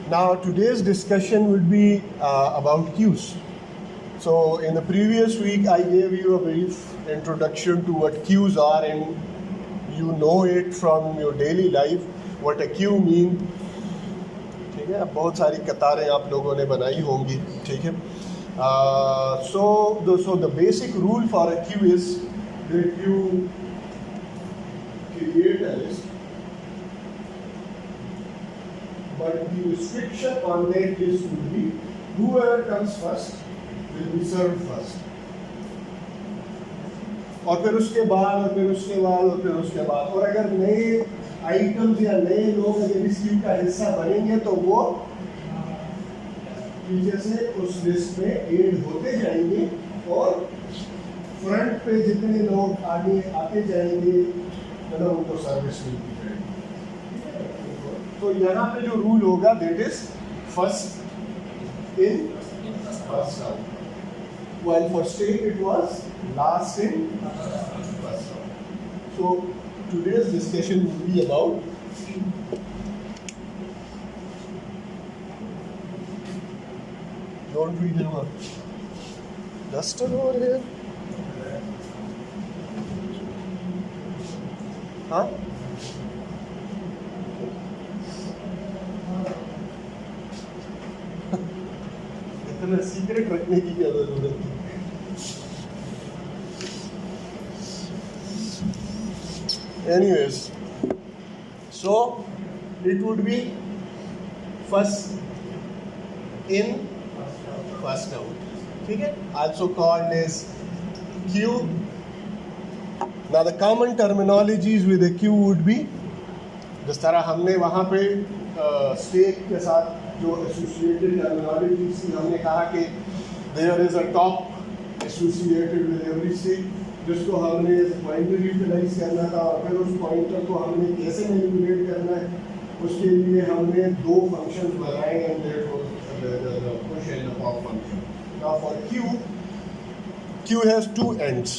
Now today's discussion would be about queues. So in the previous week I gave you a brief introduction to what queues are, and you know it from your daily life what a queue mean. ठीक है, अब बहुत सारी कतारें आप लोगों ने बनाई होंगी. ठीक है, so the basic rule for a queue is that you create a list, but the restriction on that list would be whoever comes first will be served first. और फिर उसके बाद और फिर उसके बाद और फिर उसके बाद, और अगर नए आइटम्स या नए लोग अगर इस क्यू का हिस्सा बनेंगे तो वो पीछे से उस लिस्ट में ऐड होते जाएंगे और फ्रंट पे जितने लोग आगे आते जाएंगे मतलब उनको सर्विस मिलती जाएगी. तो यहाँ पे जो रूल होगा that is first in first out. While for state it was last in first out. So today's discussion will be about don't read it much. Duster over here. Huh? इतना secret रखने की क्या जरूरत है. Anyways, so it would be first in, first out. ठीक है, also called as queue. Now the common terminologies with a queue would be, जिस तरह हमने वहाँ पे स्टेक के साथ जो एसोसिएटेड टर्मिनोलॉजीज थी, हमने कहा कि there is a top associated with every stack जिसको हमने पॉइंटर यूटिलाइज करना था, और फिर उस पॉइंटर को हमने कैसे मैनिपुलेट करना है उसके लिए हमने दो फंक्शंस बनाए हैं, the push and the pop function. Now for Q has two ends.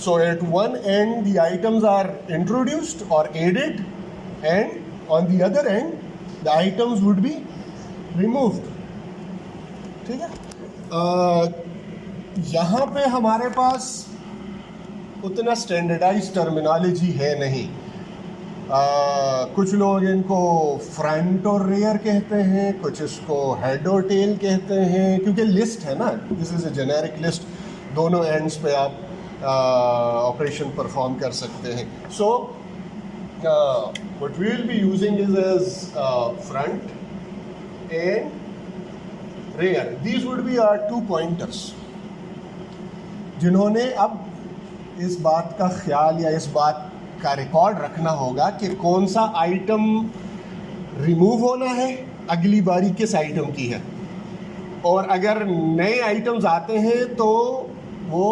So at one end the items are introduced or added, and on the other end the items would be removed. ठीक है, यहाँ पे हमारे पास उतना standardise terminology है नहीं. कुछ लोग इनको फ्रंट और रेयर कहते हैं, कुछ इसको हेड और टेल कहते हैं, क्योंकि लिस्ट है ना, this is a generic list, दोनों एंड्स पे आप ऑपरेशन परफॉर्म कर सकते हैं. So what we will be using is as front and rear. These would be our two pointers जिन्होंने अब इस बात का ख्याल या इस बात का रिकॉर्ड रखना होगा कि कौन सा आइटम रिमूव होना है, अगली बारी किस आइटम की है, और अगर नए आइटम्स आते हैं तो वो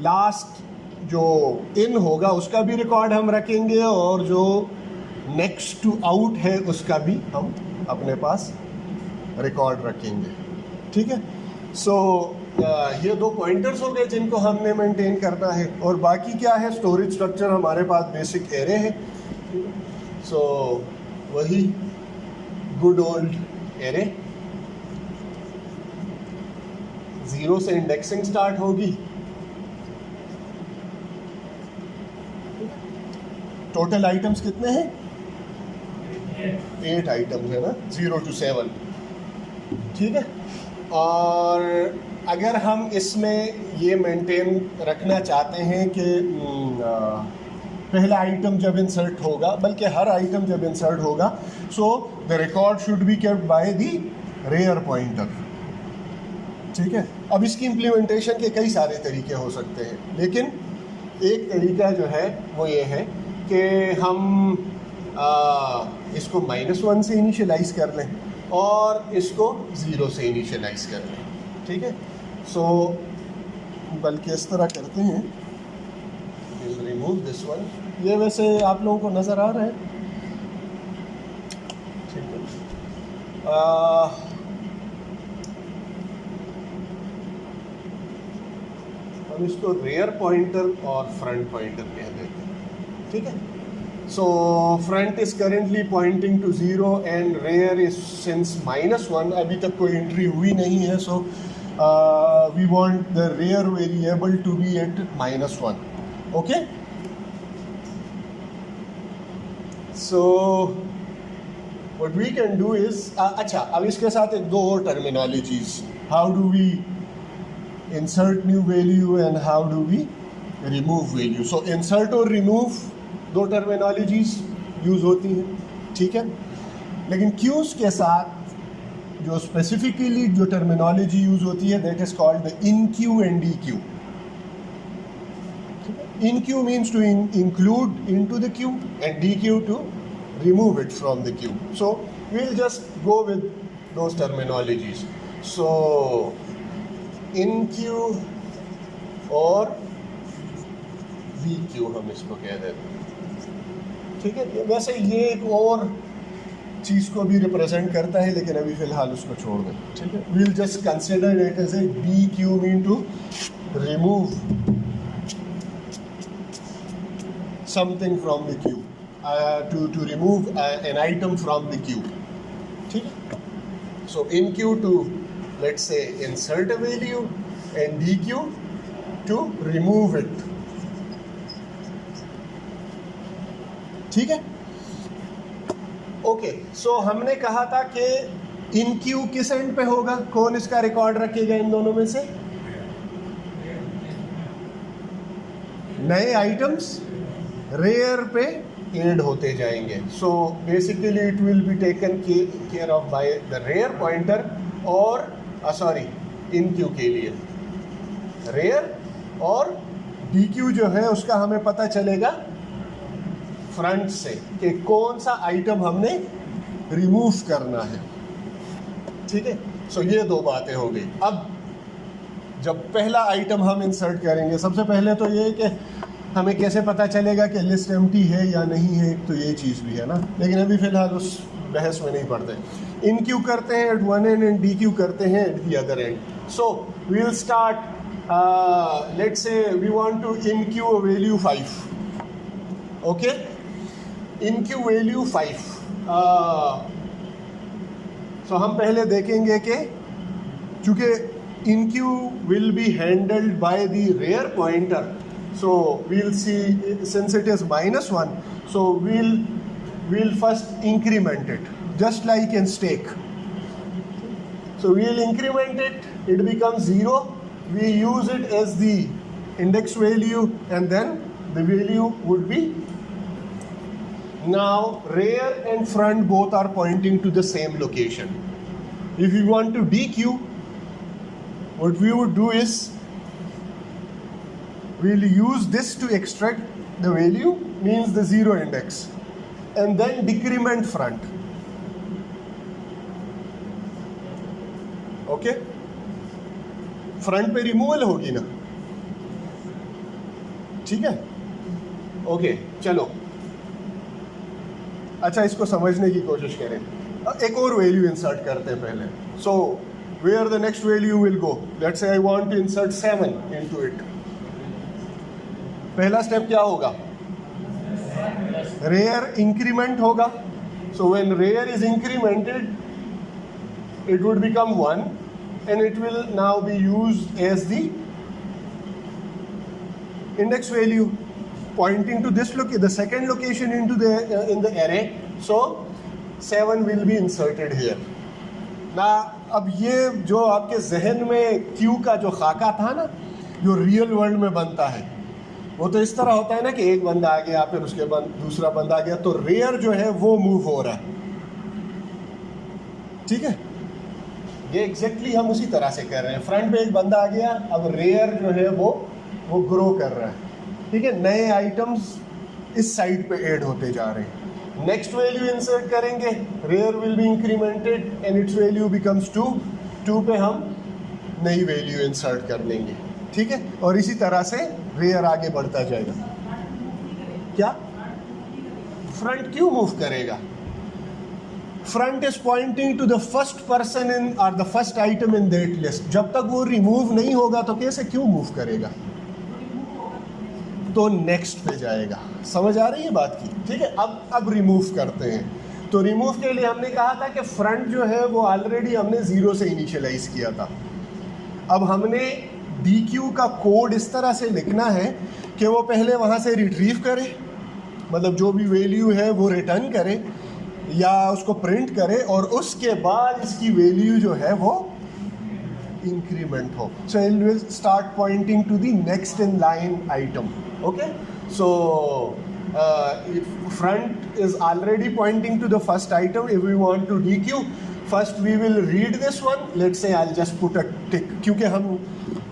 लास्ट जो इन होगा उसका भी रिकॉर्ड हम रखेंगे, और जो नेक्स्ट टू आउट है उसका भी हम अपने पास रिकॉर्ड रखेंगे. ठीक है, सो ये दो पॉइंटर्स हो गए जिनको हमने मेंटेन करना है, और बाकी क्या है, स्टोरेज स्ट्रक्चर हमारे पास बेसिक एरे है. सो वही गुड ओल्ड एरे, जीरो से इंडेक्सिंग स्टार्ट होगी. टोटल आइटम्स कितने हैं? 8 आइटम्स है ना, 0 to 7. ठीक है, और अगर हम इसमें ये मेंटेन रखना चाहते हैं कि पहला आइटम जब इंसर्ट होगा, बल्कि हर आइटम जब इंसर्ट होगा, so the record should be kept by the rear pointer. ठीक है, अब इसकी इम्प्लीमेंटेशन के कई सारे तरीके हो सकते हैं, लेकिन एक तरीका जो है वो ये है कि हम इसको -1 से इनिशियलाइज कर लें और इसको 0 से इनिशियलाइज कर लें. ठीक है, सो बल्कि इस तरह करते हैं, रिमूव दिस वन. ये वैसे आप लोगों को नज़र आ रहा है? ठीक है, हम इसको रेयर पॉइंटर और फ्रंट पॉइंटर कह देते हैं. ठीक है, So front is currently pointing to 0 and rear is since -1. अभी तक कोई एंट्री हुई नहीं है, so we want the rear variable to be at -1. Okay. So what we can do is अच्छा, अब इसके साथ एक दो और terminologies. How do we insert new value and how do we remove value? So insert और remove दो terminologies use होती हैं, ठीक है. लेकिन क्यूज के साथ जो स्पेसिफिकली जो टर्मिनोलॉजी यूज़ होती है that is called the enqueue and dequeue. Enqueue means to include into the queue and dequeue to remove it from the queue. So we'll just go with those terminologies. So in queue और V queue हम इसको कह देते हैं, ठीक है. वैसे ये एक और चीज़ को भी रिप्रेजेंट करता है, लेकिन अभी फ़िलहाल उसको छोड़ दें, ठीक है. We'll just consider it as a D queue mean to remove something from the queue. To remove an item from the queue. ठीक है. So in queue to, let's say, insert a value and D queue to remove it. ठीक है. Okay. So हमने कहा था कि in queue किस and पे होगा, कौन इसका रिकॉर्ड रखेगा इन दोनों में से? नए आइटम्स रेयर पे एड होते जाएंगे. So basically it will be taken care of by the rear pointer और सॉरी इन क्यू के लिए रेयर और डी क्यू जो है उसका हमें पता चलेगा फ्रंट से कि कौन सा आइटम हमने रिमूव करना है, ठीक है. सो ये दो बातें हो गई. अब जब पहला आइटम हम इंसर्ट करेंगे, सबसे पहले तो ये कि हमें कैसे पता चलेगा कि लिस्ट एम्प्टी है या नहीं है, तो ये चीज़ भी है ना, लेकिन अभी फ़िलहाल उस बहस में नहीं पड़ते. इन क्यू करते हैं at one end and dequeue करते हैं at the other end. So we will start, let's say we want to enqueue value 5. Okay, enqueue value 5. So हम पहले देखेंगे कि चूँकि enqueue will be handled by the rear pointer. So we'll see, since it is -1, so we'll first increment it, just like in stake. So we'll increment it, it becomes 0. We use it as the index value, and then the value would be, now rear and front both are pointing to the same location. If we want to dequeue, what we would do is we'll use this to extract the value, means the 0 index, and then decrement front. Okay, front पे removal होगी ना, ठीक है. Okay, चलो अच्छा इसको समझने की कोशिश करें. एक और वैल्यू इंसर्ट करते हैं पहले. So where the next value will go, let's say I want to insert 7 into it. पहला स्टेप क्या होगा, रेयर इंक्रीमेंट होगा. So when rear is incremented it would become 1 and it will now be used as the index value pointing to this the second location into the in the array. So 7 will be inserted here. Now अब ये जो आपके जहन में Q का जो खाका था ना, जो रियल वर्ल्ड में बनता है, वो तो इस तरह होता है ना कि एक बंदा आ गया फिर उसके बाद दूसरा बंदा आ गया, तो रेयर जो है वो मूव हो रहा है, ठीक है. ये एग्जैक्टली हम उसी तरह से कर रहे हैं. फ्रंट पे एक बंदा आ गया, अब रेयर जो है वो ग्रो कर रहा है, ठीक है. नए आइटम्स इस साइड पे ऐड होते जा रहे हैं. नेक्स्ट वैल्यू इंसर्ट करेंगे, rear will be incremented and its value becomes 2. 2 पे हम नई वैल्यू इंसर्ट कर लेंगे, ठीक है. और इसी तरह से रेयर आगे बढ़ता जाएगा. क्या फ्रंट क्यों मूव करेगा? Front is pointing to the first person in और the first item in that list. जब तक वो रिमूव नहीं होगा तो कैसे क्यों मूव करेगा? तो नेक्स्ट पे जाएगा। समझ आ रही है बात की? ठीक है, अब रिमूव करते हैं। तो रिमूव के लिए हमने कहा था कि फ्रंट जो है वो ऑलरेडी हमने 0 से इनिशियलाइज किया था। अब हमने DQ का कोड इस तरह से लिखना है कि वो पहले वहाँ से रिट्रीव करे, मतलब जो भी वैल्यू है वो रिटर्न करे या उसको प्रिंट करे, और उसके बाद इसकी वैल्यू जो है वो इंक्रीमेंट हो। So it will start pointing to the next in line item. Okay, so front is already pointing to the first item. If we want to DQ, first we will read this one. Let's say I'll just put a tick, क्योंकि हम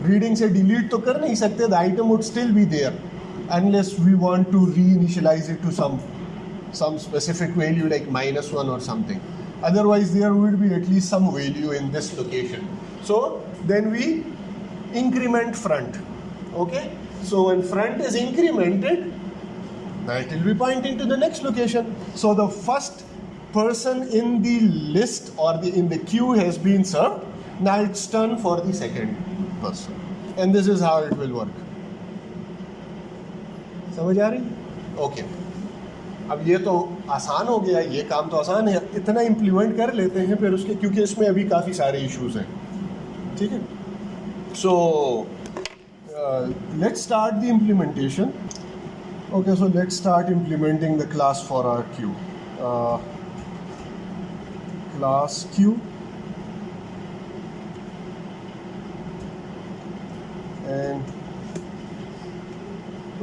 reading से delete तो कर नहीं सकते. The item would still be there unless we want to reinitialize it to some specific value like -1 or something. Otherwise there would be at least some value in this location. So then we increment front. Okay, so when front is incremented, now it will be pointing to the next location. So the first person in the list or in the queue has been served. Now it's turn for the second person, and this is how it will work. समझ आ रही? Okay. अब ये तो आसान हो गया, ये काम तो आसान है, इतना इम्प्लीमेंट कर लेते हैं फिर उसके, क्योंकि इसमें अभी काफ़ी सारे इश्यूज हैं। ठीक है, so let's start the implementation. Okay, so let's start implementing the class for our queue. Class queue, and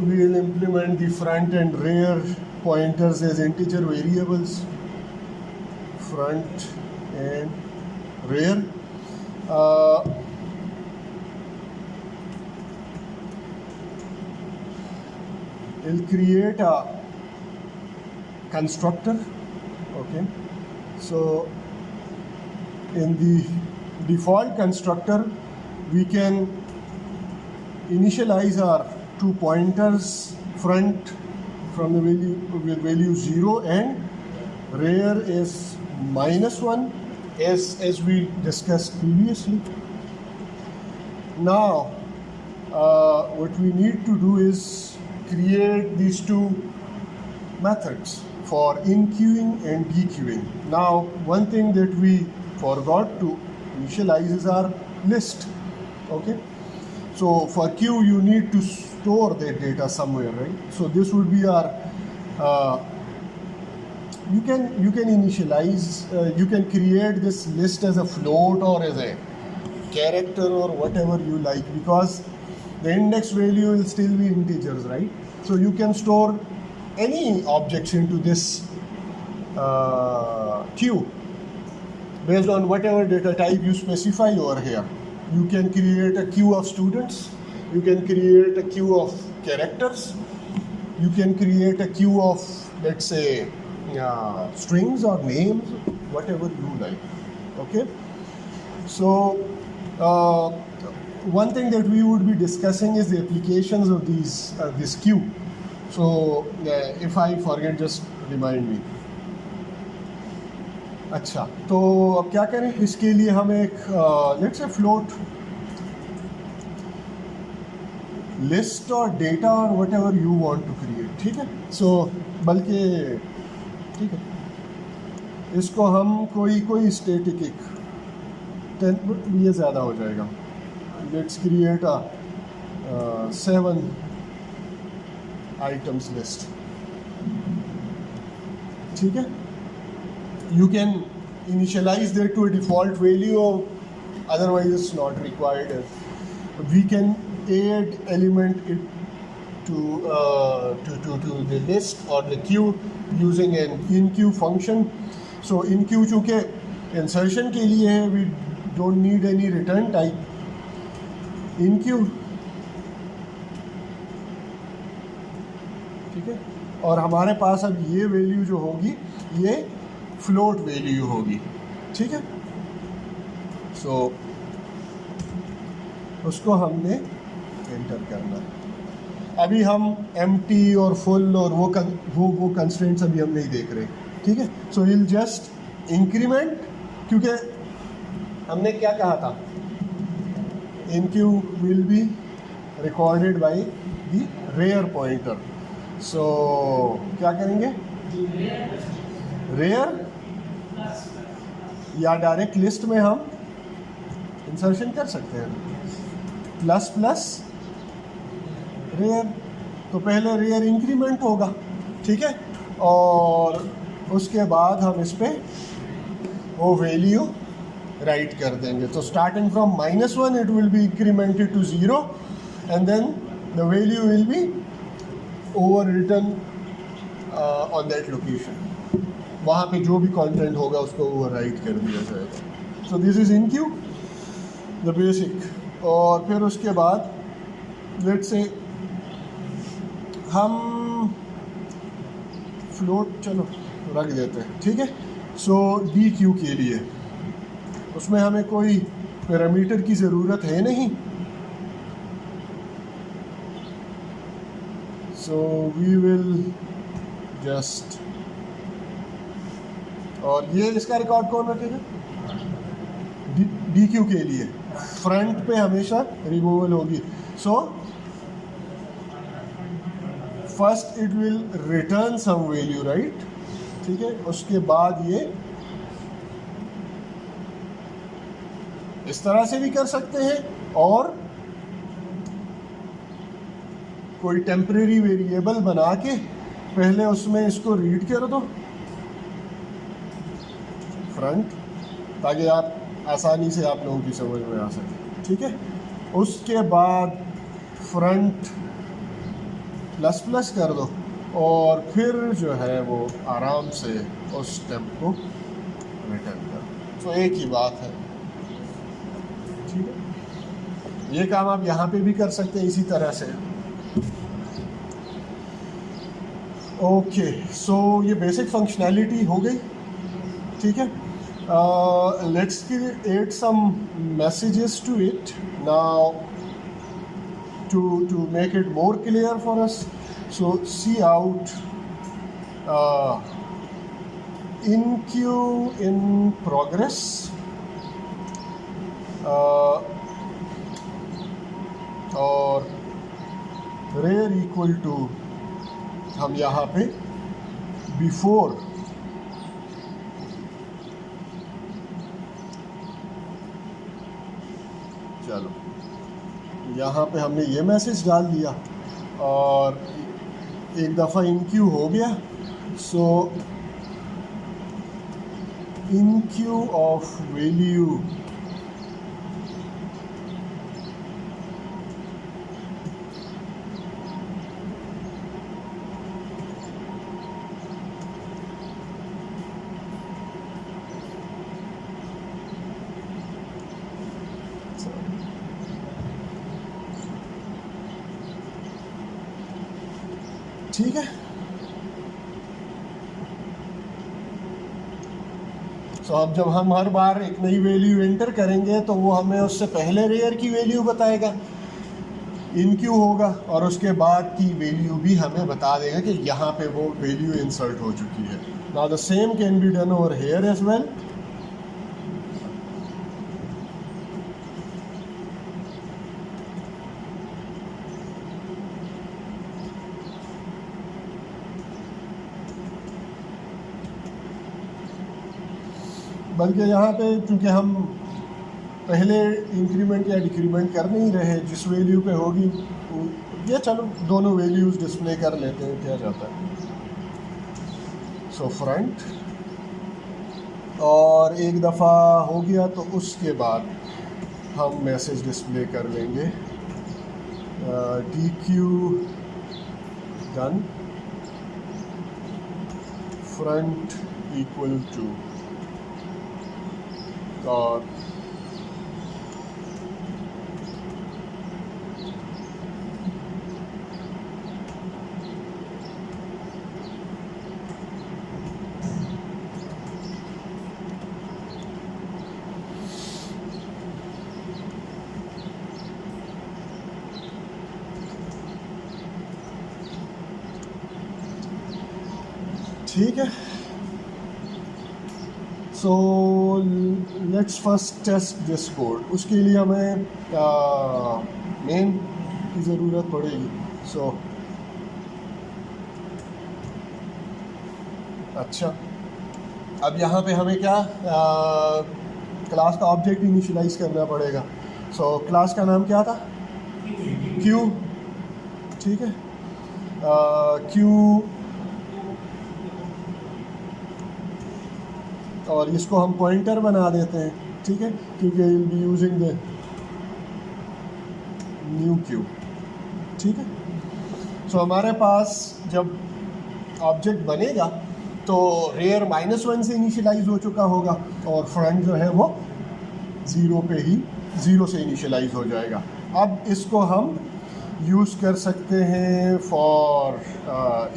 we will implement the front and rear pointers as integer variables. Front and rear. We'll create a constructor. Okay, so in the default constructor we can initialize our 2 pointers, front from the value 0 and rear is -1 as we discussed previously. Now what we need to do is create these 2 methods for inqueuing and dequeuing. Now one thing that we forgot to initialize is our list. Okay, so for queue you need to store that data somewhere, right? So this would be our you can initialize you can create this list as a float or as a character or whatever you like, because the index value will still be integers, right? So you can store any objects into this queue based on whatever data type you specify over here. You can create a queue of students, you can create a queue of characters, you can create a queue of, let's say, strings or names, whatever you like. Okay, so one thing that we would be discussing is the applications of this queue. So if I forget, just remind me. अच्छा, तो अब क्या करें? इसके लिए हम एक let's say float list or data or whatever you want to create. ठीक है, so बल्कि ठीक है, इसको हम कोई static एक 10 ये ज़्यादा हो जाएगा. Let's create a 7 items list. ठीक है, you can initialize that to a default value, or otherwise it's not required. We can add element to the list or the queue using an inqueue function. So inqueue चूँकि insertion के लिए है, we don't need any return type. inqueue, ठीक है, और हमारे पास अब ये वैल्यू जो होगी ये फ्लोट वैल्यू होगी. ठीक है, सो उसको हमने एंटर करना है. अभी हम एम्प्टी और फुल और वो कंस्ट्रेंट्स अभी हम नहीं देख रहे. ठीक है, सो विल जस्ट इंक्रीमेंट, क्योंकि हमने क्या कहा था, inqueue will be recorded by the rear pointer. So क्या करेंगे, रेयर या डायरेक्ट लिस्ट में हम इंसर्शन कर सकते हैं, प्लस प्लस रेयर। तो पहले रेयर इंक्रीमेंट होगा, ठीक है, और उसके बाद हम इस पे वो वैल्यू राइट कर देंगे। तो starting from -1 it will be incremented to 0 and then the value will be overwritten on that location. वहाँ पे जो भी कंटेंट होगा उसको ओवर राइट कर दिया जाएगा। सो this is in Q the basic. और फिर उसके बाद लेट्स से हम फ्लोट चलो रख देते हैं, ठीक है। सो डी क्यू के लिए उसमें हमें कोई पैरामीटर की ज़रूरत है नहीं, सो वी विल जस्ट, और ये इसका रिकॉर्ड कौन रखेगा, डी क्यू के लिए फ्रंट पे हमेशा रिमूवल होगी। So first it will return some value, right, ठीक है। उसके बाद ये इस तरह से भी कर सकते हैं, और कोई टेम्परेरी वेरिएबल बना के पहले उसमें इसको रीड कर दो फ्रंट, ताकि आप आसानी से आप लोगों की समझ में आ सके, ठीक है। उसके बाद फ्रंट प्लस प्लस कर दो, और फिर जो है वो आराम से उस स्टेप को रिटर्न कर दो। तो एक ही बात है, ठीक है। ये काम आप यहाँ पे भी कर सकते हैं इसी तरह से। ओके, सो ये बेसिक फंक्शनैलिटी हो गई, ठीक है। Let's create some messages to it now to make it more clear for us. So see out in queue in progress, और रेयर इक्वल टू हम यहाँ पे बिफोर, चलो यहाँ पे हमने ये मैसेज डाल दिया और एक दफ़ा इन क्यू हो गया। सो इन क्यू ऑफ वैल्यू ठीक है। तो अब जब हम हर बार एक नई वैल्यू एंटर करेंगे तो वो हमें उससे पहले रेयर की वैल्यू बताएगा, इन क्यू होगा, और उसके बाद की वैल्यू भी हमें बता देगा कि यहाँ पे वो वैल्यू इंसर्ट हो चुकी है। Now the same can be done over here as well. बल्कि यहाँ पे चूँकि हम पहले इंक्रीमेंट या डिक्रीमेंट कर नहीं रहे, जिस वैल्यू पे होगी ये चलो दोनों वैल्यूज़ डिस्प्ले कर लेते हैं, क्या जाता है। सो फ्रंट, और एक दफ़ा हो गया तो उसके बाद हम मैसेज डिस्प्ले कर लेंगे dequeue done front equal to, और ठीक है। So let's first test this code. उसके लिए हमें मेन की ज़रूरत पड़ेगी। सो अच्छा, अब यहाँ पे हमें क्या क्लास का ऑब्जेक्ट इनिशियलाइज करना पड़ेगा. सो क्लास का नाम क्या था? क्यू. ठीक है, क्यू, और इसको हम पॉइंटर बना देते हैं. ठीक है, क्योंकि will be using the new Q. ठीक है, सो हमारे पास जब ऑब्जेक्ट बनेगा तो रेयर -1 से इनिशियलाइज हो चुका होगा और फ्रंट जो है वो 0 पे ही 0 से इनिशियलाइज हो जाएगा. अब इसको हम यूज़ कर सकते हैं for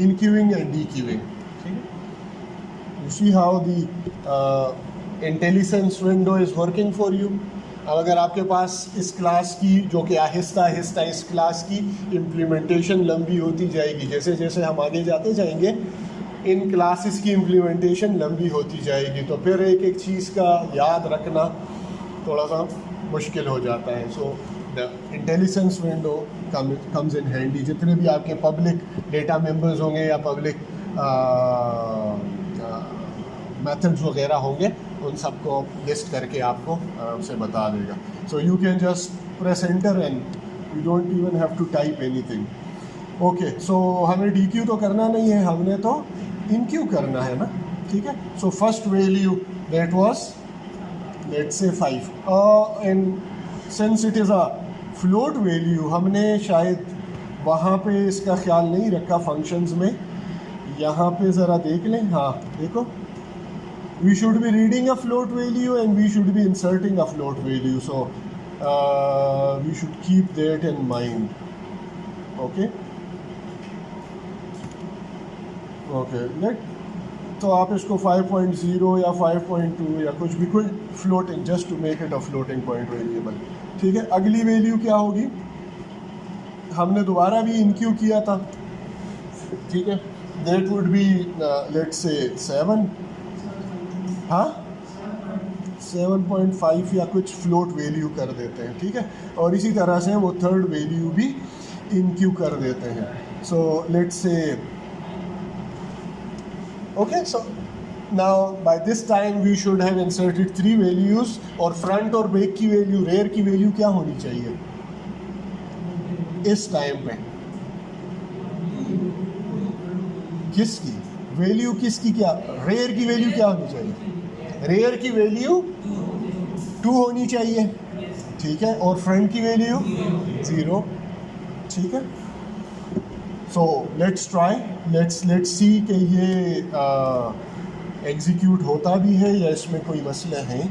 in queuing and D queuing. ठीक है, you see how the intelligence window is working for you. अब अगर आपके पास इस क्लास की, जो कि आहिस्ता आहिस्ता इस क्लास की इम्प्लीमेंटेशन लंबी होती जाएगी, जैसे जैसे हम आगे जाते जाएंगे इन क्लासेस की इम्प्लीमेंटेशन लंबी होती जाएगी, तो फिर एक एक चीज़ का याद रखना थोड़ा सा मुश्किल हो जाता है. So the intelligence window comes in handy. जितने भी आपके पब्लिक डेटा मेंबर्स होंगे या पब्लिक मेथड्स वगैरह होंगे, उन सबको लिस्ट करके आपको आराम से बता देगा. So you can just press enter and you don't even have to type anything. Okay, so हमें डी क्यू तो करना नहीं है, हमने तो इन क्यू करना है ना. ठीक है, so first value that was let's say 5, and since it is a float value, हमने शायद वहाँ पे इसका ख्याल नहीं रखा फंक्शंस में. यहाँ पे ज़रा देख लें. हाँ देखो, we should be reading a float value and we should be inserting a float value, so we should keep that in mind. Okay, let, तो आप इसको 5.0 या 5.2 या कुछ भी, कोई floating, just to make it a floating point variable. ठीक है, अगली वैल्यू क्या होगी? हमने दोबारा भी इनक्यू किया था. ठीक है, that would be let's say 7. हाँ, 7.5 या कुछ फ्लोट वैल्यू कर देते हैं. ठीक है, और इसी तरह से वो थर्ड वैल्यू भी इनक्यू कर देते हैं. So let's say okay, so now by this time we should have inserted 3 values, और फ्रंट और बैक की वैल्यू, रेयर की वैल्यू क्या होनी चाहिए इस टाइम पे? किसकी वैल्यू, किसकी, क्या रेयर की वैल्यू क्या होनी चाहिए? रेयर की वैल्यू 2 होनी चाहिए. ठीक है, और फ्रंट की वैल्यू 0. ठीक है, so let's try, let's see कि ये एग्जीक्यूट होता भी है या इसमें कोई मसला है.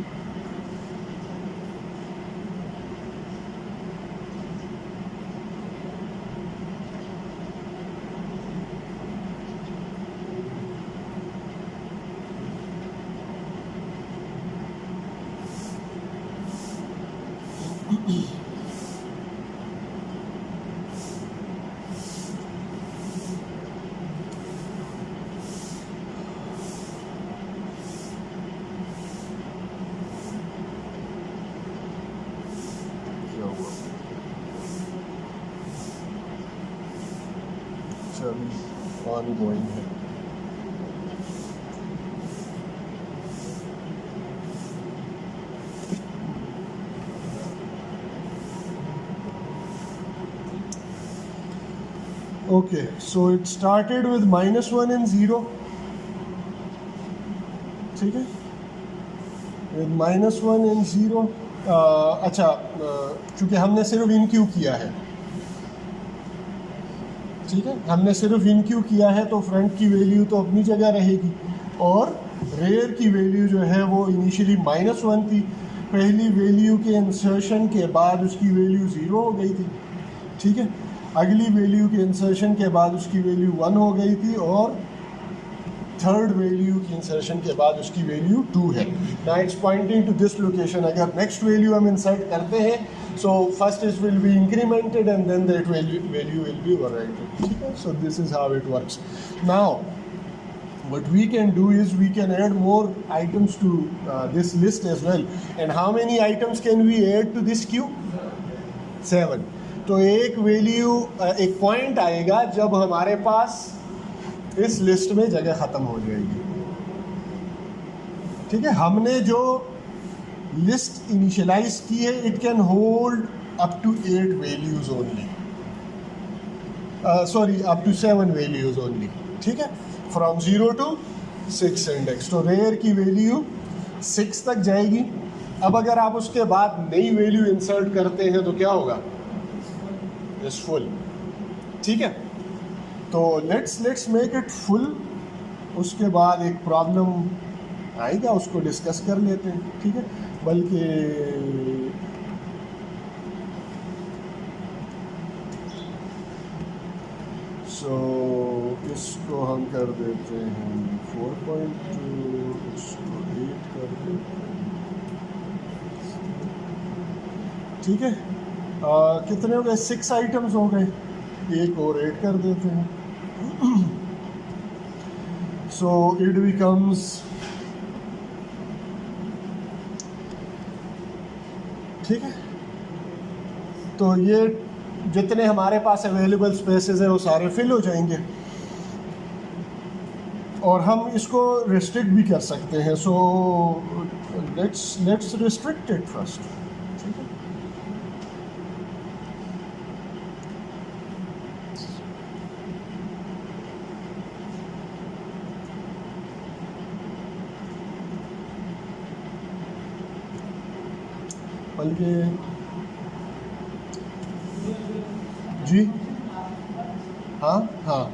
ऑनगोइंग है. Okay, so it started with -1 and 0. ठीक है, with -1 and 0. अच्छा, चूँकि हमने सिर्फ इन क्यू किया है. ठीक है, हमने सिर्फ इन क्यू किया है तो फ्रंट की वैल्यू तो अपनी जगह रहेगी, और रेयर की वैल्यू जो है वो इनिशियली -1 थी. पहली वैल्यू के इंसर्शन के बाद उसकी वैल्यू 0 हो गई थी. ठीक है, अगली वैल्यू के इंसर्शन के बाद उसकी वैल्यू 1 हो गई थी, और थर्ड वैल्यू की इंसर्शन के बाद उसकी वैल्यू 2 है. Now it's pointing to this location. अगर नेक्स्ट वैल्यू हम इंसर्ट करते हैं, so first it will be incremented and then that value will be overwrited. ठीक है, so this is how it works. Now what we can do is we can add more items to this list as well. And how many items can we add to this queue? 7. तो एक value, एक point आएगा जब हमारे पास इस list में जगह ख़त्म हो जाएगी। ठीक है, हमने जो लिस्ट इनिशियलाइज की है it can hold up to 8 values only, sorry up to 7 values only. ठीक है, फ्रॉम 0 to 6 इंडेक्स। तो रेयर की वैल्यू 6 तक जाएगी। अब अगर आप उसके बाद नई वैल्यू इंसर्ट करते हैं तो क्या होगा, इज फुल। ठीक है, तो लेट्स मेक इट फुल। उसके बाद एक प्रॉब्लम आएगा, उसको डिस्कस कर लेते हैं। ठीक है, बल्कि सो इसको हम कर देते हैं 4.2, इसको 8 कर देते हैं। ठीक है, कितने हो गए, 6 आइटम्स हो गए, एक और ऐड कर देते हैं। सो इट बिकम्स, ठीक है, तो ये जितने हमारे पास अवेलेबल स्पेसेस हैं वो सारे फिल हो जाएंगे और हम इसको रिस्ट्रिक्ट भी कर सकते हैं। So let's restrict it first. ठीक है, बल्कि जी हाँ हाँ,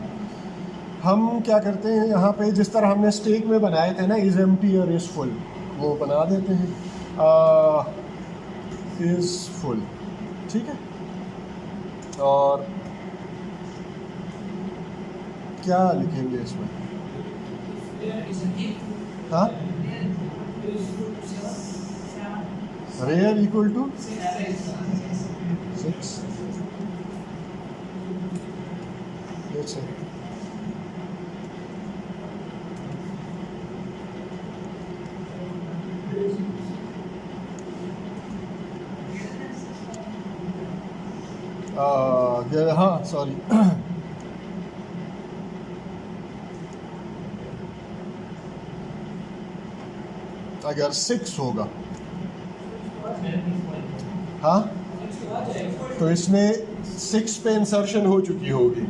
हम क्या करते हैं यहाँ पे, जिस तरह हमने स्टेक में बनाए थे ना, इज़ एम्प्टी और इज़ फुल, वो बना देते हैं इज़ फुल। ठीक है, और क्या लिखेंगे इसमें, हाँ, रेयर इक्वल टू 6। अच्छा, हाँ सॉरी, अगर 6 होगा, हाँ, तो इसमें 6 पे इंसर्शन हो चुकी होगी।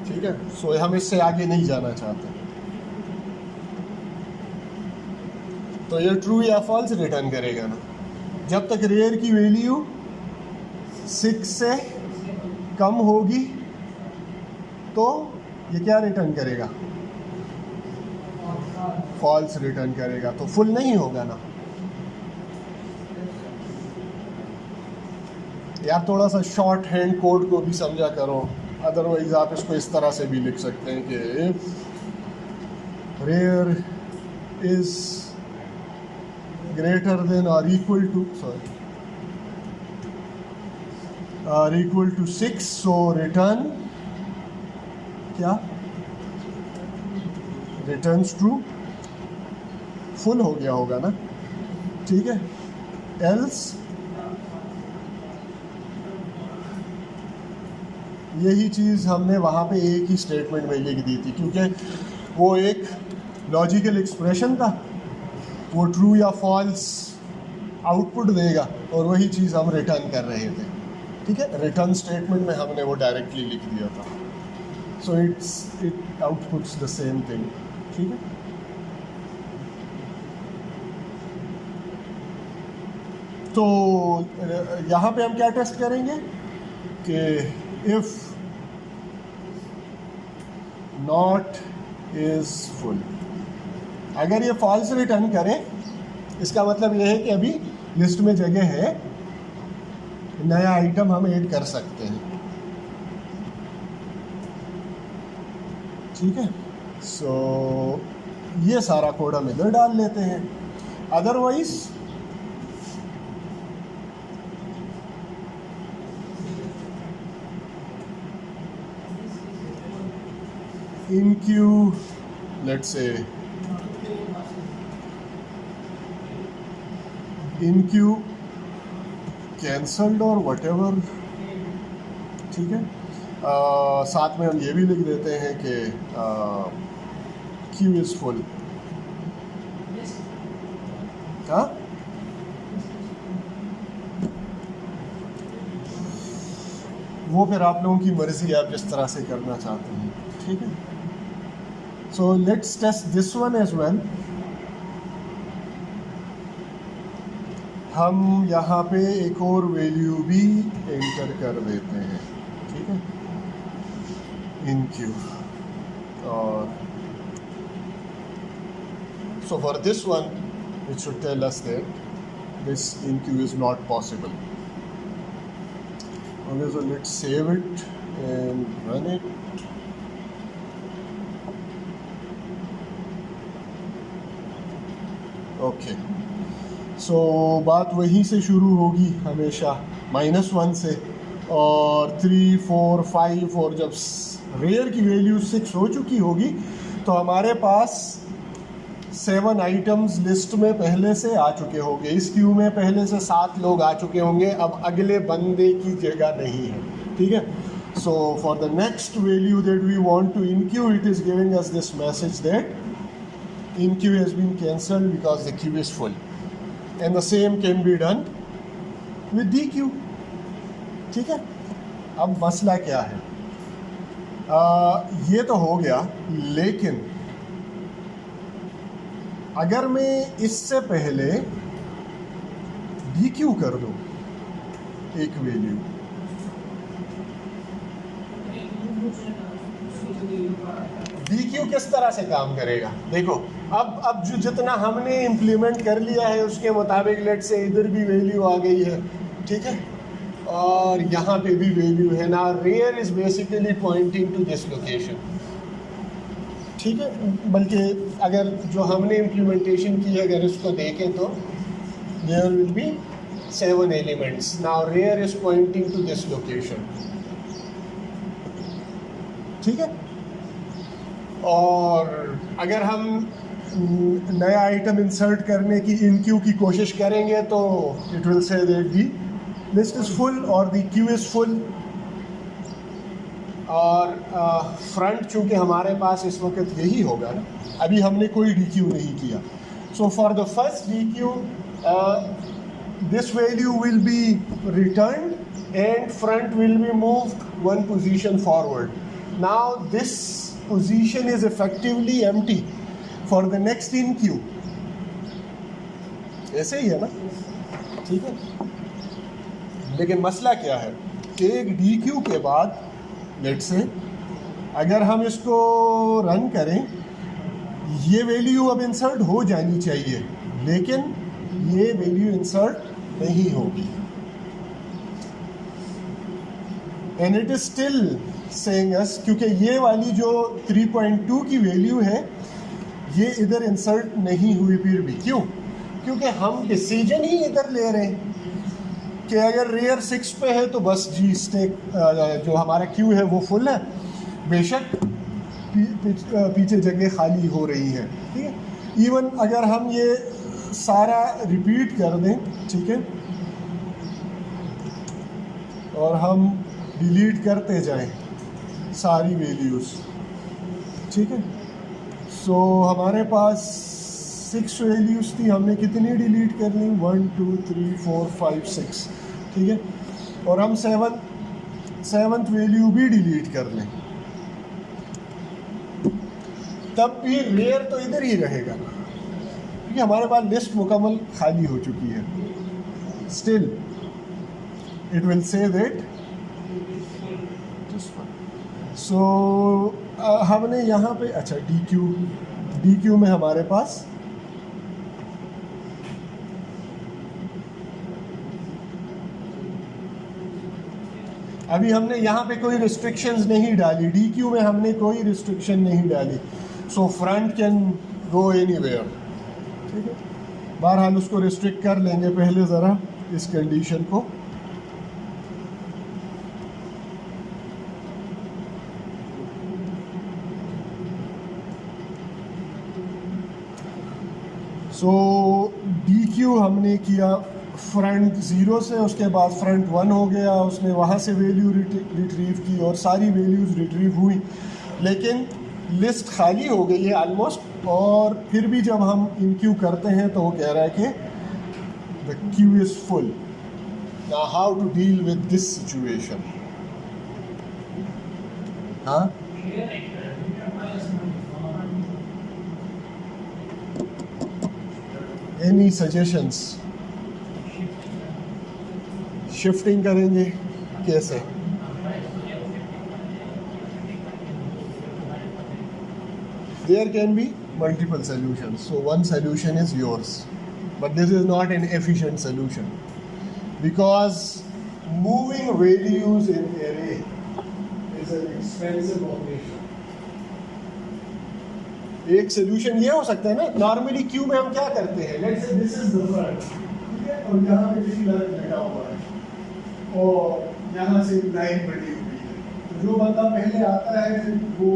ठीक है, सो हम इससे आगे नहीं जाना चाहते, तो ये ट्रू या फॉल्स रिटर्न करेगा ना। जब तक रेयर की वैल्यू 6 से कम होगी तो ये क्या रिटर्न करेगा, फॉल्स रिटर्न करेगा, तो फुल नहीं होगा ना। यार थोड़ा सा शॉर्ट हैंड कोड को भी समझा करो, अदरवाइज आप इसको इस तरह से भी लिख सकते हैं कि if rear is greater than और इक्वल टू, सॉरी, और इक्वल टू 6, सो रिटर्न क्या, रिटर्न्स ट्रू, फुल हो गया होगा ना। ठीक है, एल्स यही चीज़ हमने वहाँ पे एक ही स्टेटमेंट में लिख दी थी, क्योंकि वो एक लॉजिकल एक्सप्रेशन था, वो ट्रू या फॉल्स आउटपुट देगा और वही चीज़ हम रिटर्न कर रहे थे। ठीक है, रिटर्न स्टेटमेंट में हमने वो डायरेक्टली लिख दिया था, so it outputs the same thing. ठीक है, तो यहाँ पे हम क्या टेस्ट करेंगे कि if not is full, अगर ये फॉल्स रिटर्न करे इसका मतलब ये है कि अभी लिस्ट में जगह है, नया आइटम हम ऐड कर सकते हैं। ठीक है, सो ये सारा कोड हम इधर डाल लेते हैं, otherwise in queue, let's say in queue cancelled or whatever ठीक है। साथ में हम ये भी लिख देते हैं कि Q इज़ फुल। हाँ, वो फिर आप लोगों की मर्ज़ी, आप जिस तरह से करना चाहते हैं, ठीक है। So let's test this one as well. हम यहाँ पे एक और वैल्यू भी एंटर कर देते हैं, ठीक है, इन Q। और so for this one it should tell us that this in Q is not possible. Okay, so let's save it and run it. Okay, so बात वहीं से शुरू होगी हमेशा, -1 से, और 3, 4, 5, और जब रेयर की वैल्यू 6 हो चुकी होगी तो हमारे पास 7 आइटम्स लिस्ट में पहले से आ चुके होंगे। इस क्यू में पहले से 7 लोग आ चुके होंगे, अब अगले बंदे की जगह नहीं है, ठीक है। So for the next value that we want to enqueue, it is giving us this message that enqueue has been cancelled because the queue is full, and the same can be done with dequeue, ठीक है। अब मसला क्या है, ये तो हो गया, लेकिन अगर मैं इससे पहले डी क्यू कर दूं एक वैल्यू, डी क्यू किस तरह से काम करेगा? देखो, अब जो जितना हमने इम्प्लीमेंट कर लिया है उसके मुताबिक लेट से इधर भी वैल्यू आ गई है, ठीक है, और यहाँ पे भी वैल्यू है ना। Rear is basically pointing to this location, ठीक है। बल्कि अगर जो हमने इम्प्लीमेंटेशन की है अगर इसको देखें तो there will be 7 elements. Now rear is pointing to this location, ठीक है। और अगर हम नया आइटम इंसर्ट करने की इन क्यू की कोशिश करेंगे तो it will say that the list is full और दी क्यू इज़ फुल। और फ्रंट चूँकि हमारे पास इस वक्त यही होगा ना, अभी हमने कोई डी क्यू नहीं किया। सो for the first D Q this value will B returned and front will be moved 1 position forward. Now this position is effectively empty for the next in Q, ऐसे ही है ना, ठीक है। लेकिन मसला क्या है, एक डी क्यू के बाद लेट से अगर हम इसको रन करें, ये वैल्यू अब इंसर्ट हो जानी चाहिए, लेकिन ये वैल्यू इंसर्ट नहीं होगी, and it is still saying us, क्योंकि ये वाली जो 3.2 की वैल्यू है ये इधर इंसर्ट नहीं हुई फिर भी। क्यों? क्योंकि हम डिसीजन ही इधर ले रहे हैं कि अगर रेयर 6 पे है तो बस जी स्टेक जो हमारा क्यू है वो फुल है, बेशक पीछे जगह खाली हो रही है, ठीक है। इवन अगर हम ये सारा रिपीट कर दें, ठीक है, और हम डिलीट करते जाएं सारी वैल्यूज़, ठीक है। सो हमारे पास 6 वैल्यूज़ थी, हमने कितनी डिलीट कर ली? 1 2 3 4 5 6, ठीक है। और हम 7th वैल्यू भी डिलीट कर लें, तब भी रेयर तो इधर ही रहेगा क्योंकि हमारे पास लिस्ट मुकम्मल खाली हो चुकी है। Still it will say that so हमने यहाँ पे अच्छा डी क्यू में हमारे पास अभी हमने यहाँ पे कोई रिस्ट्रिक्शंस नहीं डाली, डी क्यू में हमने कोई रिस्ट्रिक्शन नहीं डाली। So front can go anywhere, ठीक है। बहरहाल उसको रिस्ट्रिक्ट कर लेंगे पहले ज़रा इस कंडीशन को। सो डी क्यू हमने किया फ्रंट 0 से उसके बाद फ्रंट 1 हो गया, उसने वहाँ से वैल्यू रिट्रीव की और सारी वैल्यूज़ रिट्रीव हुई, लेकिन लिस्ट खाली हो गई है ऑलमोस्ट। और फिर भी जब हम इन क्यू करते हैं तो वो कह रहा है कि the queue is full. Now how to deal with this situation? हाँ, एनी सजेशंस? शिफ्टिंग करेंगे कैसे? There can be multiple solutions. So one solution is yours, but this is not an efficient solution because moving values in array is an expensive operation. एक solution ये हो सकता है ना, normally Q में हम क्या करते हैं, let's say this is the front, ठीक है, और यहाँ पे किसी लगा हुआ है और यहाँ से लाइन बनी हुई है, तो जो बंदा पहले आता है वो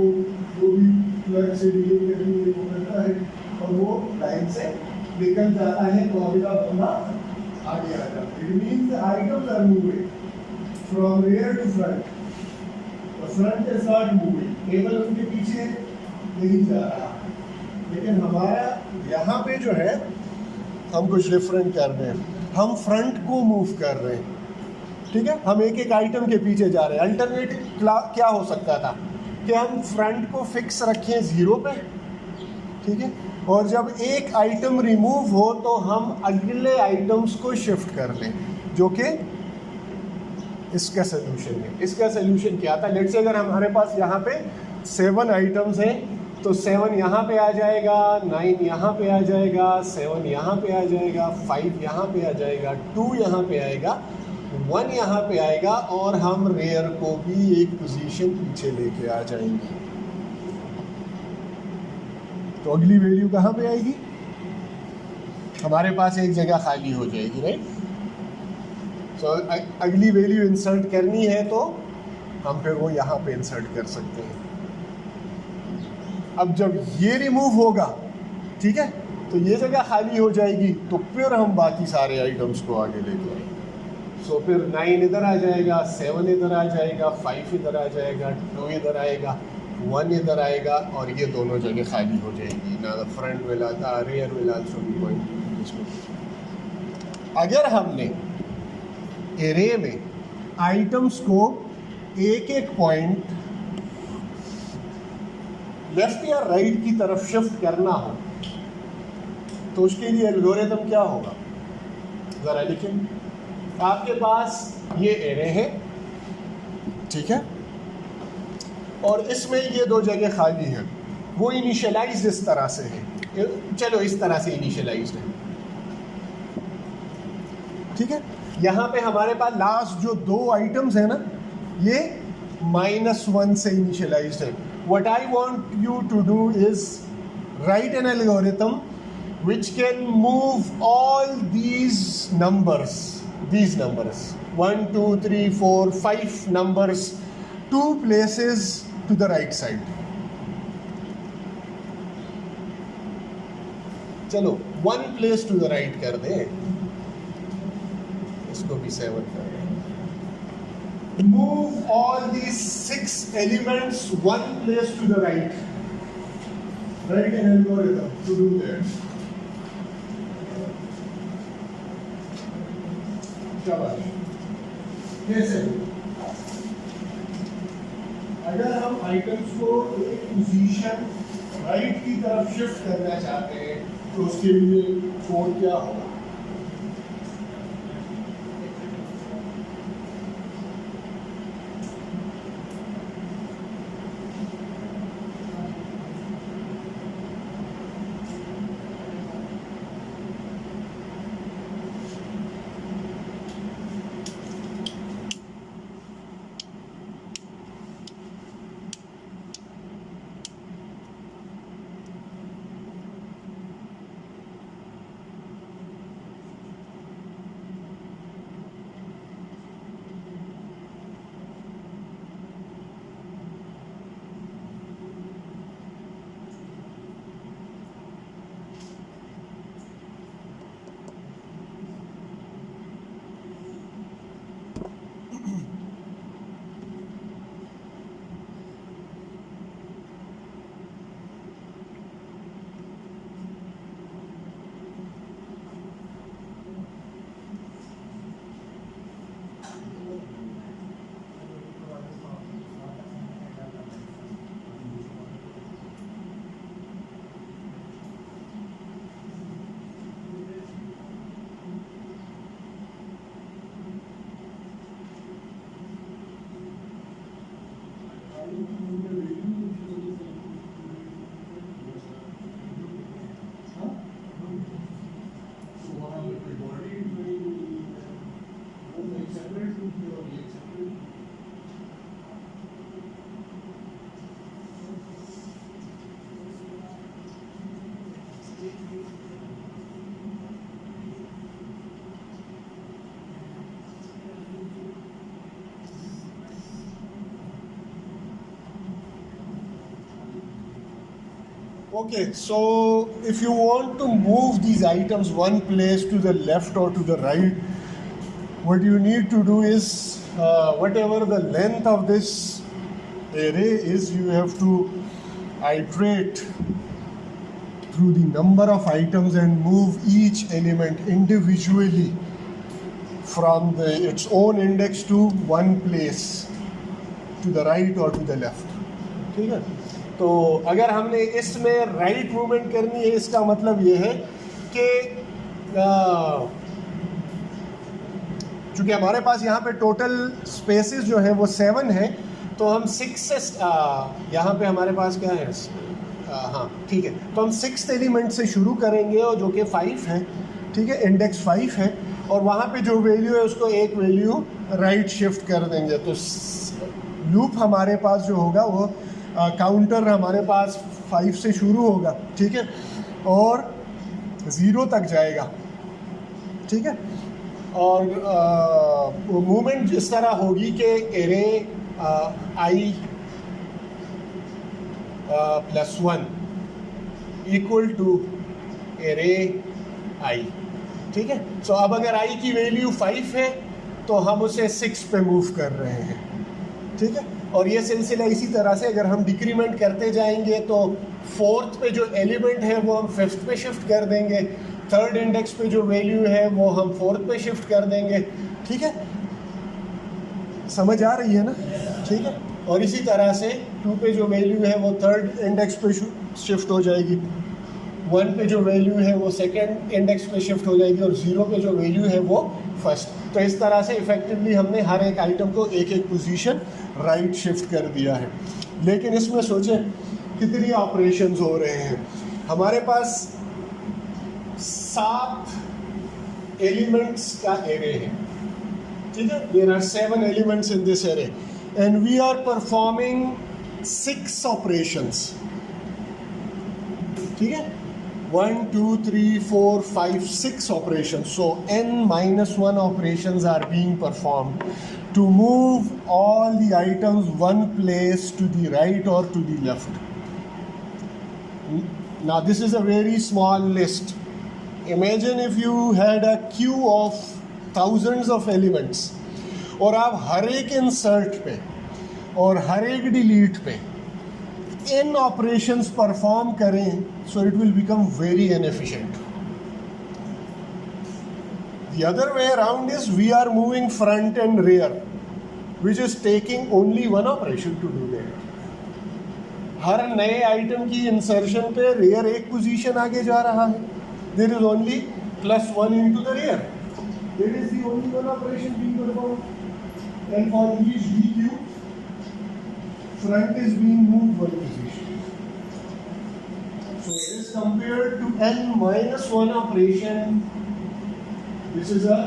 जो भी प्लग से डील करनी है वो करता है और वो लाइन से निकल जाता है, तो अगला बंदा आगे आ जाता है। It means the items are moving from rear to front, the front is not moving, केवल उनके पीछे नहीं जा रहा, लेकिन हमारा यहाँ पे जो है हम कुछ डिफरेंट कर रहे हैं, हम फ्रंट को मूव कर रहे हैं, ठीक है, हम एक एक आइटम के पीछे जा रहे हैं। अल्टरनेटिव क्या हो सकता था कि हम फ्रंट को फिक्स रखें 0 पे, ठीक है, और जब एक आइटम रिमूव हो तो हम अगले आइटम्स को शिफ्ट कर लें, जो कि इसका सोल्यूशन है। इसका सोल्यूशन क्या था, लेट्स से अगर हमारे पास यहाँ पे 7 आइटम्स हैं तो 7 यहाँ पे आ जाएगा, 9 यहाँ पे आ जाएगा, 7 यहाँ पे आ जाएगा, 5 यहाँ पे आ जाएगा, 2 यहाँ पे आएगा, 1 यहाँ पे आएगा, और हम रेयर को भी एक पोजीशन पीछे लेके आ जाएंगे। तो अगली वैल्यू कहाँ पे आएगी, हमारे पास एक जगह खाली हो जाएगी, राइट। सो अगली वैल्यू इंसर्ट करनी है तो हम फिर वो यहाँ पे इंसर्ट कर सकते हैं। अब जब ये रिमूव होगा, ठीक है, तो ये जगह खाली हो जाएगी, तो फिर हम बाकी सारे आइटम्स को आगे लेके आएंगे। सो फिर 9 इधर आ जाएगा, 7 इधर आ जाएगा, 5 इधर आ जाएगा, 2 इधर आएगा, 1 इधर आएगा, और ये दोनों जगह खाली हो जाएगी। ना द फ्रंट विल आता, rear will also be point. अगर हमने एरे में आइटम्स को एक एक पॉइंट लेफ्ट या राइट की तरफ शिफ्ट करना हो तो उसके लिए एल्गोरिथम क्या होगा, जरा लिखें। आपके पास ये एरे है, ठीक है, और इसमें ये 2 जगह खाली हैं, वो इनिशियलाइज इस तरह से है, चलो इस तरह से इनिशियलाइज है, ठीक है। यहाँ पे हमारे पास लास्ट जो 2 आइटम्स है ना, ये -1 से इनिशियलाइज है। What I want you to do is write an algorithm which can move all these numbers 1, 2, 3, 4, 5 numbers 2 places to the right side. चलो 1 place to the right कर दे, इसको भी 7 कर दे। Move all these 6 elements 1 place to the right. Write an algorithm to do that. शाबाश। कैसे? अगर हम items को एक पोजीशन राइट की तरफ शिफ्ट करना चाहते हैं तो उसके लिए कोड क्या होगा? Okay, so if you want to move these items one place to the left or to the right, what you need to do is whatever the length of this array is, you have to iterate through the number of items and move each element individually from its own index to one place, to the right or to the left. ठीक है, तो अगर हमने इसमें right movement करनी है, इसका मतलब ये है कि चूँकि हमारे पास यहाँ पे टोटल स्पेसेस जो है वो 7 है, तो हम 6 से यहाँ पे हमारे पास क्या है, हाँ ठीक है, तो हम 6th एलिमेंट से शुरू करेंगे और जो कि 5 है, ठीक है, इंडेक्स 5 है, और वहाँ पे जो वैल्यू है उसको एक वैल्यू राइट शिफ्ट कर देंगे। तो लूप हमारे पास जो होगा वो काउंटर हमारे पास 5 से शुरू होगा, ठीक है, और 0 तक जाएगा, ठीक है, और मूवमेंट इस तरह होगी कि array i +1 equal to array i, ठीक है। सो अब अगर आई की वैल्यू 5 है तो हम उसे 6 पे मूव कर रहे हैं, ठीक है, और ये सिलसिला इसी तरह से अगर हम डिक्रीमेंट करते जाएंगे तो 4th पे जो एलिमेंट है वो हम 5th पे शिफ्ट कर देंगे, 3rd इंडेक्स पे जो वैल्यू है वो हम 4th पे शिफ्ट कर देंगे, ठीक है, समझ आ रही है ना, ठीक है। और इसी तरह से 2 पे जो वैल्यू है वो 3rd इंडेक्स पे शिफ्ट हो जाएगी, 1 पे जो वैल्यू है वो 2nd इंडेक्स पे शिफ्ट हो जाएगी, और 0 पे जो वैल्यू है वो 1st। तो इस तरह से इफ़ेक्टिवली हमने हर एक आइटम को एक एक पोजीशन राइट शिफ्ट कर दिया है। लेकिन इसमें सोचें कितनी ऑपरेशंस हो रहे हैं, हमारे पास 7 एलिमेंट्स का एरे है, ठीक है, there are 7 elements in this array and we are performing 6 operations, ठीक है, 1 2 3 4 5 6 operations. So n-1 operations are being performed to move all the items one place to the right or to the left. Now this is a very small list. Imagine if you had a queue of thousands of elements और आप हर एक insert पे और हर एक delete पे इन operations perform करें, so it will become very inefficient. The other way around is we are moving front and rear which is taking only 1 operation to do that. हर नए आइटम की इंसर्शन पे rear एक position आगे जा रहा है, there is only +1 into the rear, that is the only 1 operation being performed, and for each DQ front is being moved 1 position. So as compared to n-1 operation, this is a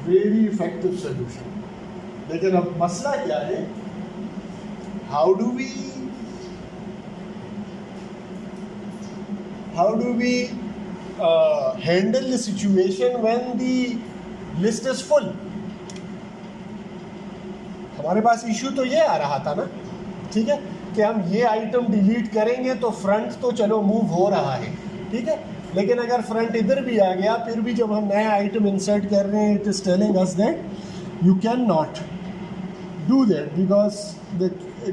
very effective solution. लेकिन अब मसला क्या है, how do we handle the situation when the list is full? हमारे pass issue तो ये आ रहा था ना, ठीक है, कि हम ये आइटम डिलीट करेंगे तो फ्रंट तो चलो मूव हो रहा है, ठीक है, लेकिन अगर फ्रंट इधर भी आ गया फिर भी जब हम नया आइटम इंसर्ट कर रहे हैं, it is telling us that you can not do that because the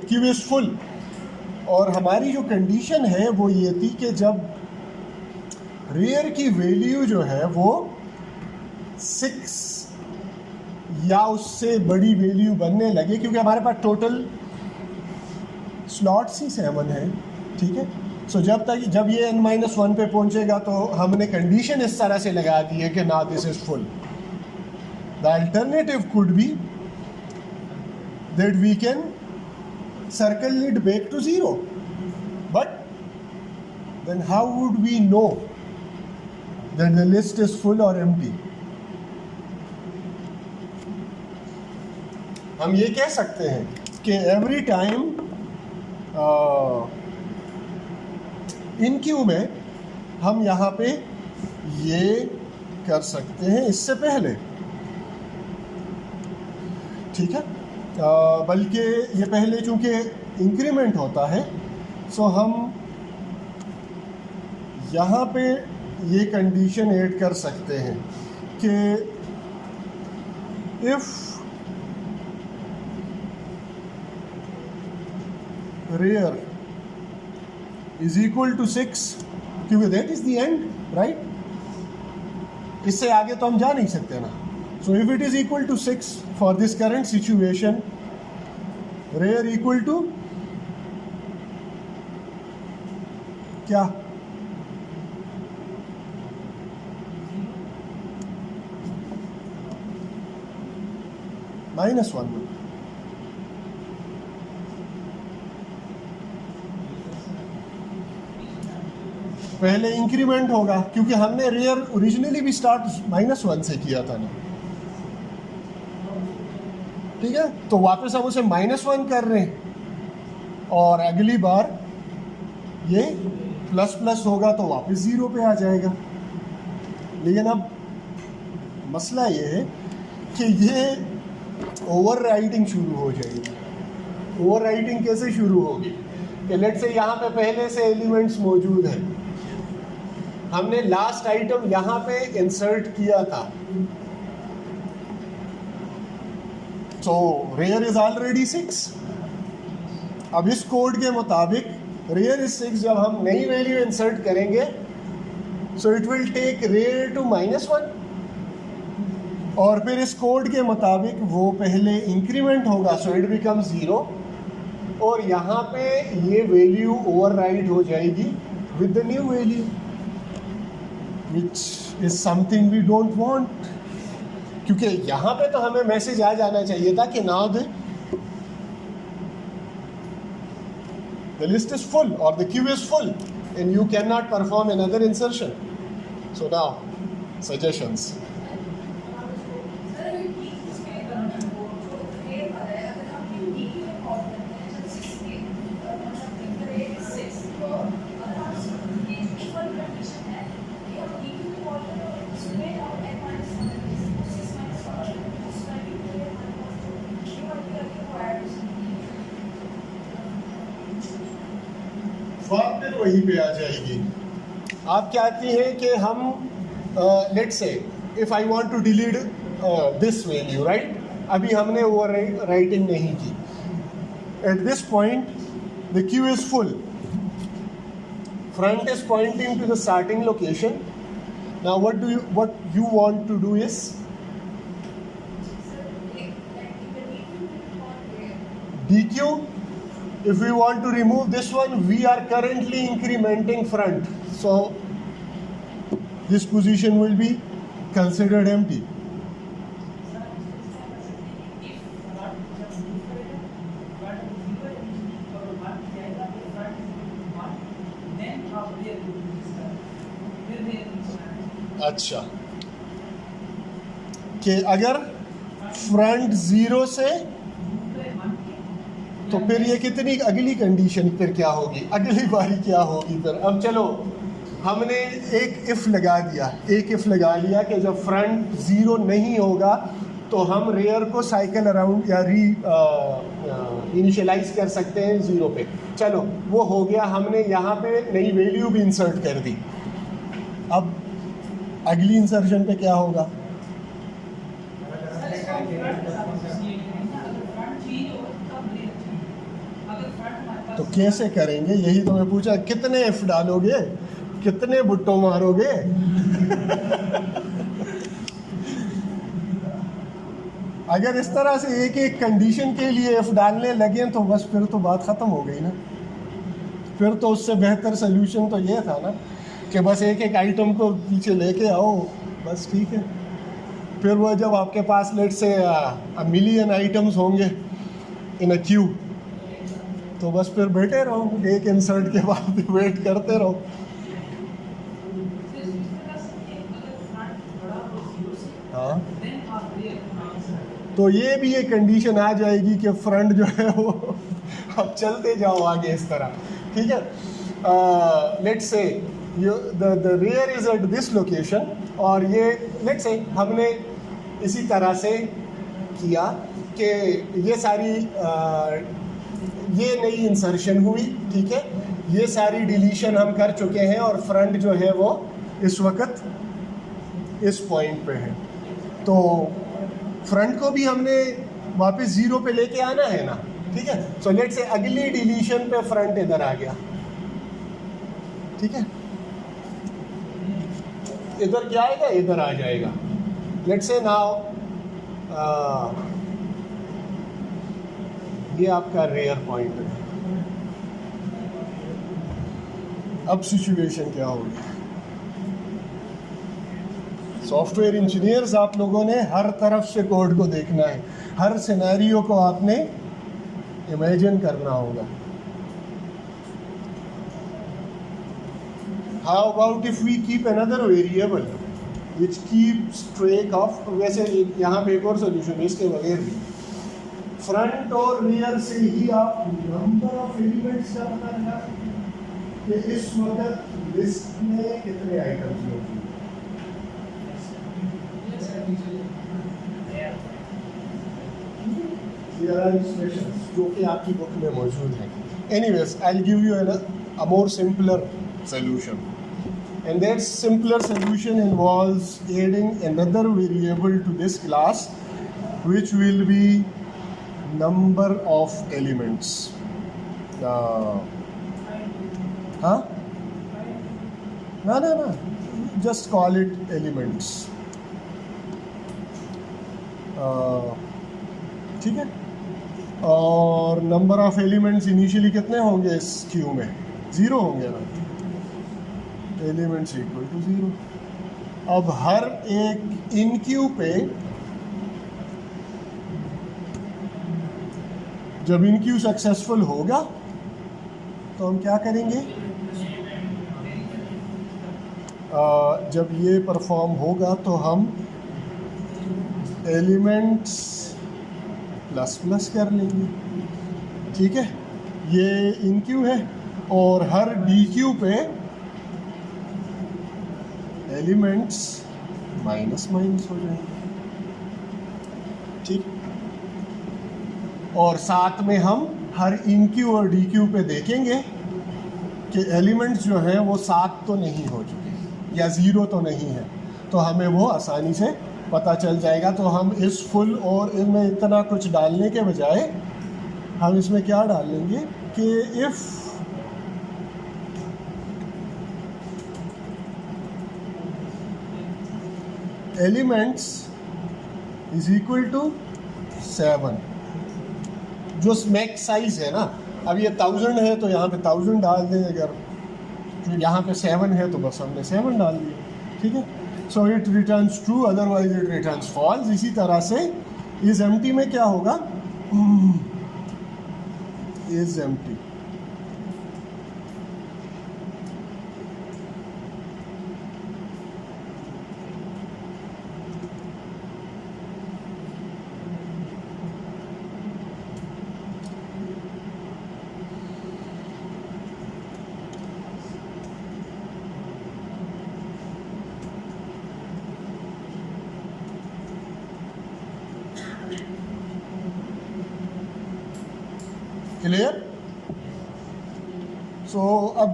queue is full. और हमारी जो कंडीशन है वो ये थी कि जब रियर की वैल्यू जो है वो 6 या उससे बड़ी वैल्यू बनने लगे, क्योंकि हमारे पास टोटल स्लॉट्स ही 7 है, ठीक है, सो जब ये n-1 पे पहुंचेगा तो हमने कंडीशन इस तरह से लगा दी है कि ना this is full. The alternative could be that we can circle it back to 0, but then how would we know that the list is full और एम्प्टी? हम ये कह सकते हैं कि एवरी टाइम इन क्यू में हम यहाँ पे ये कर सकते हैं इससे पहले, ठीक है, बल्कि ये पहले चूँकि इंक्रीमेंट होता है, सो हम यहाँ पे ये कंडीशन ऐड कर सकते हैं कि if rear is equal to 6, क्योंकि that is the end, right, इससे आगे तो हम जा नहीं सकते ना. So if it is equal to 6 for this current situation, rear equal to क्या, -1. पहले इंक्रीमेंट होगा क्योंकि हमने रेयर ओरिजिनली भी स्टार्ट -1 से किया था ना, ठीक है. तो वापस हम उसे -1 कर रहे हैं और अगली बार ये प्लस होगा तो वापस 0 पे आ जाएगा. लेकिन अब मसला ये है कि ये ओवरराइटिंग शुरू हो जाएगी. ओवरराइटिंग कैसे शुरू होगी कि लेट्स से यहाँ पे पहले से एलिमेंट्स मौजूद हैं, हमने लास्ट आइटम यहाँ पे इंसर्ट किया था, सो रेयर इज ऑलरेडी 6. अब इस कोड के मुताबिक रेयर इज 6 जब हम नई वैल्यू इंसर्ट करेंगे, so it will take rear to -1, और फिर इस कोड के मुताबिक वो पहले इंक्रीमेंट होगा, सो इट बिकम 0, और यहाँ पे ये वैल्यू ओवरराइड हो जाएगी with the new value, which is something we don't want. क्योंकि यहाँ पे तो हमें मैसेज आ जाना चाहिए था कि now the list is full और the queue is full and you can not perform another insertion. So now suggestions. फिर वहीं पे आ जाएगी. आप कहती हैं कि हम let's say if I want to delete this value, right, अभी हमने ओवर राइटिंग नहीं की. At this point the queue is full, front is pointing to the starting location. Now what you want to do is DQ. If we want to remove this one, we are currently incrementing front, so this position will be considered empty. अच्छा, कि अगर front 0 से, तो फिर ये कितनी अगली condition फिर क्या होगी, अगली बारी क्या होगी फिर. अब चलो हमने एक इफ लगा लिया कि जब फ्रंट 0 नहीं होगा तो हम रेयर को साइकिल अराउंड या इनिशियलाइज कर सकते हैं 0 पे. चलो वो हो गया, हमने यहाँ पे नई वैल्यू भी इंसर्ट कर दी. अब अगली इंसर्शन पे क्या होगा, तो कैसे करेंगे, यही तो मैं पूछा. कितने इफ डालोगे, कितने बुट्टो मारोगे. अगर इस तरह से एक एक कंडीशन के लिए इफ डालने लगे तो बस फिर तो बात ख़त्म हो गई ना. फिर तो उससे बेहतर सोल्यूशन तो ये था ना कि बस एक एक आइटम को पीछे लेके आओ, बस ठीक है. फिर वो जब आपके पास लेट से $1 मिलियन आइटम्स होंगे इन अ क्यू, तो बस फिर बैठे रहो, एक इंसर्ट के बाद वेट करते रहो. हाँ, तो ये भी एक कंडीशन आ जाएगी कि फ्रंट जो है वो अब चलते जाओ आगे इस तरह, ठीक है. Let's say the rear is at this location, और ये लेट्स से हमने इसी तरह से किया कि ये सारी ये नई इंसर्शन हुई, ठीक है, ये सारी डिलीशन हम कर चुके हैं और फ्रंट जो है वो इस वक्त इस पॉइंट पे है। तो फ्रंट को भी हमने वापस ज़ीरो पे लेके आना है ना, ठीक है। सो लेट्स से अगली डिलीशन पे फ्रंट इधर आ गया, ठीक है, इधर क्या आएगा, इधर आ जाएगा। लेट्स से नाउ ये आपका रेयर पॉइंट है। अब सिचुएशन क्या होगी? सॉफ्टवेयर इंजीनियर्स, आप लोगों ने हर तरफ से कोड को देखना है, हर सिनेरियो को आपने इमेजिन करना होगा। How about if we keep another variable which keeps track of, वैसे यहाँ पे एक और सोल्यूशन है इसके बगैर भी, फ्रंट और रियर से ही आप नंबर ऑफ एलिमेंट्स का पता लगा कि इस वक्त लिस्ट में कितने आइटम्स होंगे। जो कि आपकी बुक में मौजूद है। Anyways, I will give you a more simpler solution, and that simpler solution involves adding another variable to this class, which will be number of elements. No, just call it elements. ठीक है, और number of elements initially कितने होंगे इस Q में? 0 होंगे ना, elements equal to 0। अब हर एक इन क्यू पे, जब इन क्यू सक्सेसफुल होगा तो हम क्या करेंगे? जब ये परफॉर्म होगा तो हम एलिमेंट्स प्लस प्लस कर लेंगे, ठीक है। ये इन क्यू है और हर डी क्यू पे एलिमेंट्स माइनस माइनस हो जाएंगे, ठीक। और साथ में हम हर इन क्यू और डी क्यू पे देखेंगे कि एलिमेंट्स जो हैं वो 7 तो नहीं हो चुके या 0 तो नहीं है, तो हमें वो आसानी से पता चल जाएगा। तो हम इस फुल और इनमें इतना कुछ डालने के बजाय हम इसमें क्या डाल लेंगे कि if elements is equal to 7, जो मैक्स साइज है ना, अब ये 1000 है तो यहाँ पे 1000 डाल दें, अगर यहाँ पे 7 है तो बस हमने 7 डाल दिया, ठीक है। So it returns true, otherwise it returns false. इसी तरह से इज एम्प्टी में क्या होगा? Is empty, clear? सो अब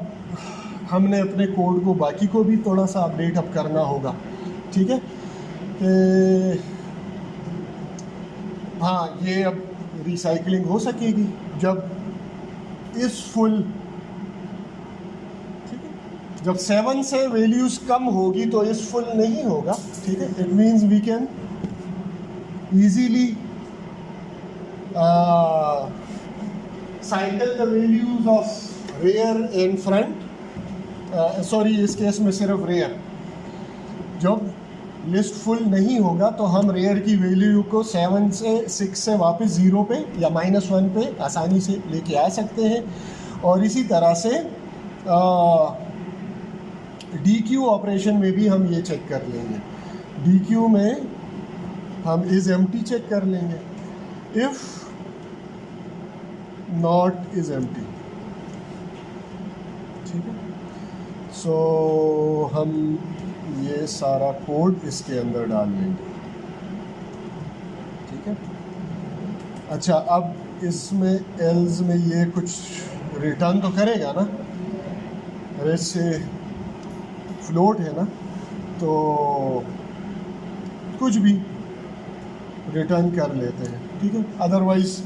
हमने अपने कोड को बाकी को भी थोड़ा सा अपडेट अप करना होगा, ठीक है। कि हाँ, ये अब रिसाइकलिंग हो सकेगी जब इस फुल, ठीक है, जब 7 से वैल्यूज़ कम होगी तो इस फुल नहीं होगा, ठीक है। It means we can easily cycle the values of rear and front, sorry इस केस में सिर्फ रेयर। जब लिस्ट फुल नहीं होगा तो हम रेयर की वैल्यू को 7 से 6 से वापस 0 पे या -1 पे आसानी से लेके आ सकते हैं। और इसी तरह से डी क्यू ऑपरेशन में भी हम ये चेक कर लेंगे। डी क्यू में हम इज एम्प्टी चेक कर लेंगे, इफ़ नॉट इज एम्प्टी, ठीक है। सो हम ये सारा कोड इसके अंदर डाल लेंगे, ठीक है। अच्छा, अब इसमें एल्स में ये कुछ रिटर्न तो करेगा ना, अरे से फ्लोट है ना, तो कुछ भी रिटर्न कर लेते हैं, ठीक है। अदरवाइज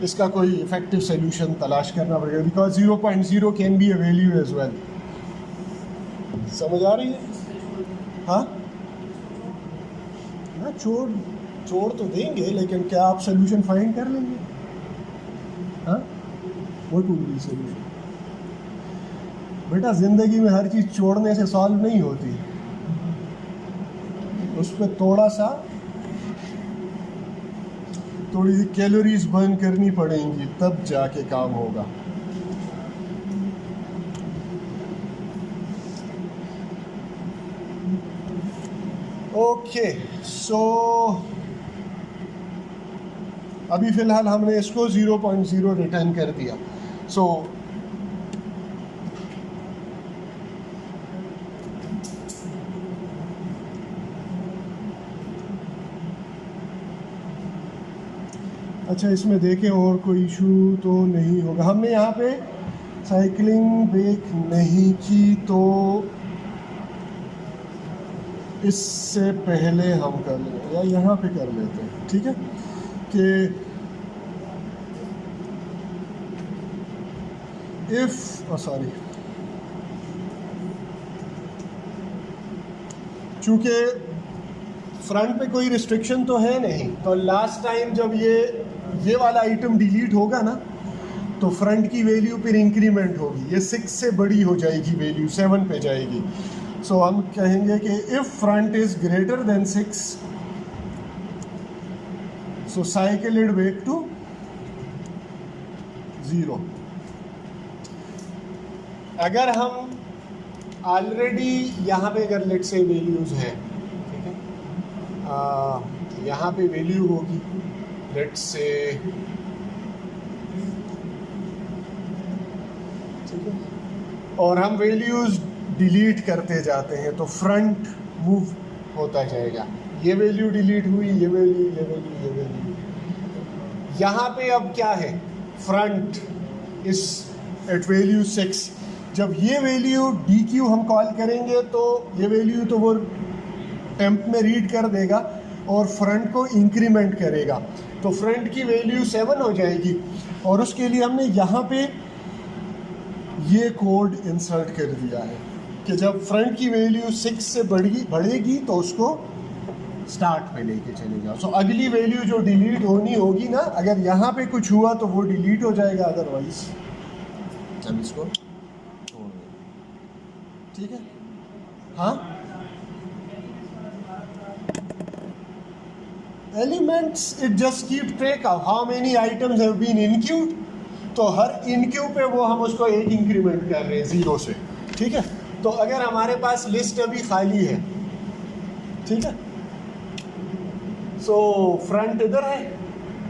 इसका कोई इफेक्टिव सोल्यूशन तलाश करना पड़ेगा, because 0.0 can be a value as well. समझ आ रही है? हाँ ना, छोड़ तो देंगे, लेकिन क्या आप सोल्यूशन फाइंड कर लेंगे? हाँ, व्हाट वुड बी सोल्यूशन? बेटा ज़िंदगी में हर चीज़ छोड़ने से सॉल्व नहीं होती, उस पर थोड़ी सी कैलोरीज बर्न करनी पड़ेंगी, तब जाके काम होगा। ओके, सो अभी फ़िलहाल हमने इसको 0.0 रिटर्न कर दिया। सो अच्छा, इसमें देखें और कोई इशू तो नहीं होगा। हमने यहाँ पे साइकिलिंग ब्रेक नहीं की, तो इससे पहले हम कर लें या यहाँ पे कर लेते हैं, ठीक है। कि चूँकि फ्रंट पे कोई रिस्ट्रिक्शन तो है नहीं, तो लास्ट टाइम जब ये वाला आइटम डिलीट होगा ना, तो फ्रंट की वैल्यू फिर इंक्रीमेंट होगी, ये 6 से बड़ी हो जाएगी, वैल्यू 7 पे जाएगी। सो हम कहेंगे कि if front is greater than 6, so cycle it back to 0। अगर हम ऑलरेडी यहाँ पे अगर लेट से वैल्यूज़ है, ठीक है, यहाँ पे वैल्यू होगी लेट से, ठीक है, और हम वैल्यूज़ डिलीट करते जाते हैं, तो फ्रंट मूव होता जाएगा। ये वैल्यू डिलीट हुई, ये वैल्यू, ये वैल्यू, ये वैल्यू। यहाँ पे अब क्या है, फ्रंट इस एट वैल्यू 6। जब ये वैल्यू DQ हम कॉल करेंगे, तो ये वैल्यू तो वो टेम्प में रीड कर देगा और फ्रंट को इंक्रीमेंट करेगा, तो फ्रंट की वैल्यू 7 हो जाएगी। और उसके लिए हमने यहाँ पे ये कोड इंसर्ट कर दिया है कि जब फ्रंट की वैल्यू 6 से बढ़ेगी तो उसको स्टार्ट पे लेके चले जाओ। सो अगली वैल्यू जो डिलीट होनी होगी ना, अगर यहाँ पे कुछ हुआ तो वो डिलीट हो जाएगा, अदरवाइज हम इसको छोड़ देंगे, ठीक है। हाँ, elements it just keep track of how many items have been enqueued, तो हर इनक्यू पे वो हम उसको एक इंक्रीमेंट कर रहे हैं 0 से, ठीक है। तो अगर हमारे पास लिस्ट अभी खाली है, ठीक है, सो फ्रंट इधर है,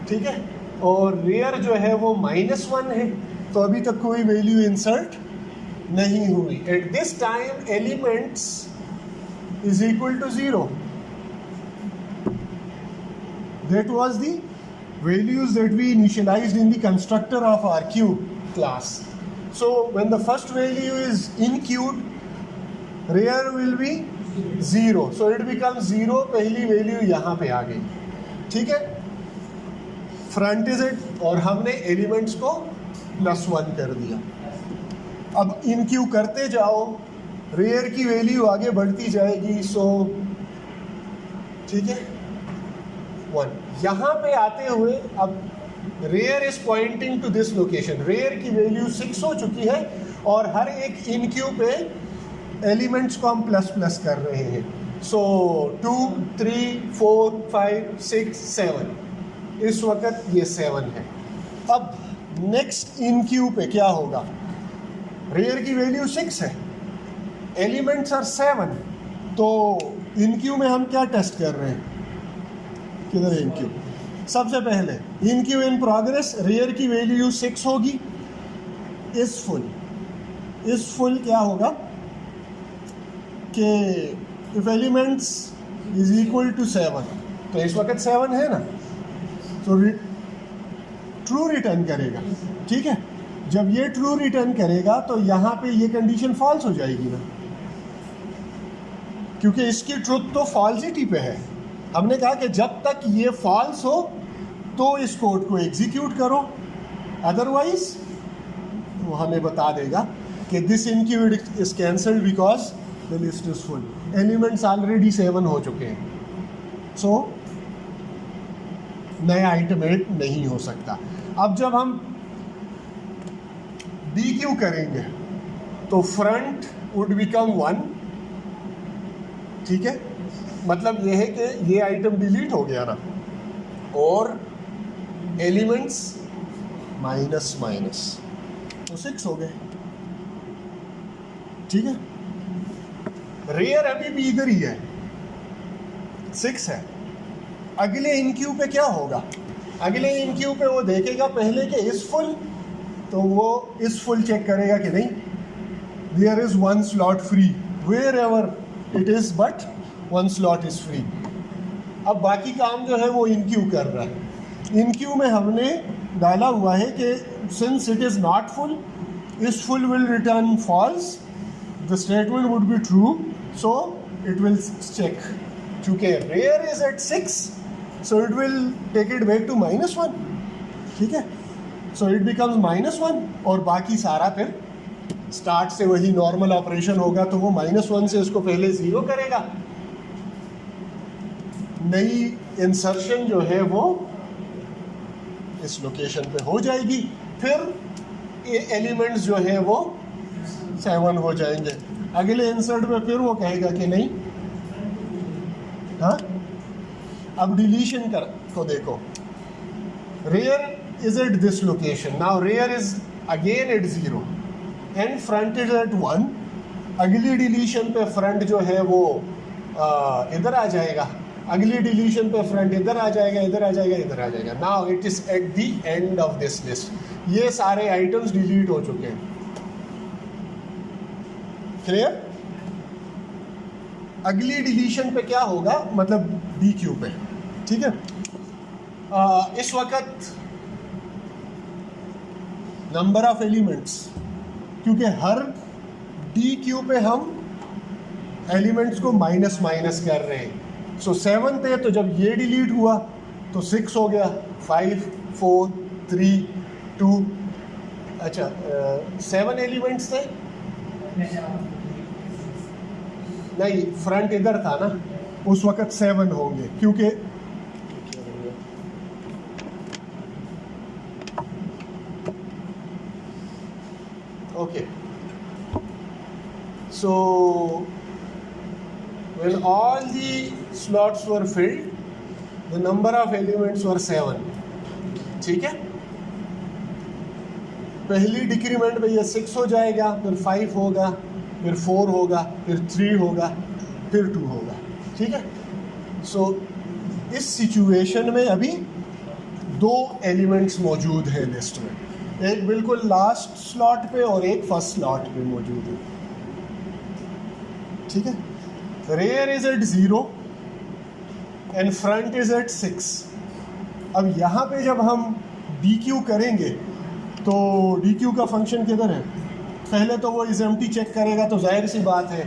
ठीक है, और रियर जो है वो -1 है, तो अभी तक कोई वैल्यू इंसर्ट नहीं हुई। At this time elements is equal to 0। That was the values that we initialized in the constructor of our cube class. So when the first value is incubed, rear will be 0. So it becomes 0, पहली value यहाँ पे आ गई, ठीक है। Front is it, और हमने elements को +1 कर दिया। अब इनक्यू करते जाओ, रेयर की वैल्यू आगे बढ़ती जाएगी, सो ठीक है 1। यहाँ पे आते हुए अब rear is pointing to this location, rear की वैल्यू 6 हो चुकी है, और हर एक इनक्यू पे एलिमेंट्स को हम ++ कर रहे हैं। सो 2, 3, 4, 5, 6, 7, इस वक्त ये 7 है। अब नेक्स्ट इनक्यू पे क्या होगा, रेयर की वैल्यू 6 है, एलिमेंट्स आर 7, तो इनक्यू में हम क्या टेस्ट कर रहे हैं, किधर है इनक्यू? सबसे पहले इनक्यू इन प्रोग्रेस, रेयर की वैल्यू 6 होगी, इस फुल क्या होगा कि if elements is equal to 7, तो इस वक्त 7 है ना, तो ट्रू रिटर्न करेगा, ठीक है। जब ये ट्रू रिटर्न करेगा तो यहाँ पे ये कंडीशन फॉल्स हो जाएगी ना, क्योंकि इसकी ट्रुथ तो फॉल्सिटी पे है। हमने कहा कि जब तक ये फॉल्स हो तो इस कोड को एग्जीक्यूट करो, अदरवाइज वो हमें बता देगा कि this enqueued is cancelled because the list is full, elements already 7 हो चुके हैं, सो नया आइटम ऐड नहीं हो सकता। अब जब हम DQ करेंगे तो फ्रंट वुड बिकम 1, ठीक है। मतलब ये है कि ये आइटम डिलीट हो गया ना, और एलिमेंट्स माइनस माइनस तो 6 हो गए, ठीक है। रेयर अभी भी इधर ही है, 6 है। अगले इनक्यू पे क्या होगा? अगले इनक्यू पे वो देखेगा पहले कि इज फुल, तो वो इज फुल चेक करेगा कि नहीं, there is 1 slot free wherever it is, but 1 slot is free. अब बाकी काम जो है वो इनक्यू कर रहा है। इनक्यू में हमने डाला हुआ है कि since it is not full, is full will return false, the statement would be true, so it will check. चूंकि rear is at 6, so it will take it back to -1, ठीक है। so it becomes -1, और बाकी सारा फिर start से वही normal operation होगा, तो वो -1 से इसको पहले 0 करेगा, नई इंसर्शन जो है वो इस लोकेशन पे हो जाएगी, फिर एलिमेंट्स जो है वो 7 हो जाएंगे। अगले इंसर्ट में फिर वो कहेगा कि नहीं, हाँ। अब डिलीशन को देखो, rear is at this location, now rear is again at 0 and front is at 1। अगली डिलीशन पे फ्रंट जो है वो इधर आ जाएगा, अगली डिलीशन पे फ्रंट इधर आ जाएगा, इधर आ जाएगा, इधर आ जाएगा। Now it is at the end of this list, ये सारे आइटम्स डिलीट हो चुके हैं, क्लियर। अगली डिलीशन पे क्या होगा, मतलब DQ पे, ठीक है। इस वक्त नंबर ऑफ एलिमेंट्स, क्योंकि हर DQ पे हम एलिमेंट्स को माइनस माइनस कर रहे हैं, सो 7 थे, तो जब ये डिलीट हुआ तो 6 हो गया, 5 4 3 2, अच्छा 7 एलिमेंट्स थे, नहीं फ्रंट इधर था ना, उस वक्त 7 होंगे, क्योंकि okay. So when all the slots were filled, the number of elements were 7, ठीक है। पहली डिक्रीमेंट में ये 6 हो जाएगा, फिर 5 होगा, फिर 4 होगा, फिर 3 होगा, फिर 2 होगा, ठीक है। सो इस सिचुएशन में अभी 2 एलिमेंट्स मौजूद हैं लिस्ट में, एक बिल्कुल लास्ट स्लॉट पे और एक फर्स्ट स्लॉट पे मौजूद है, ठीक है। Rear is at 0 and front is at 6। अब यहाँ पे जब हम DQ करेंगे तो DQ का फंक्शन किधर है? पहले तो वो इज एम्प्टी चेक करेगा, तो जाहिर सी बात है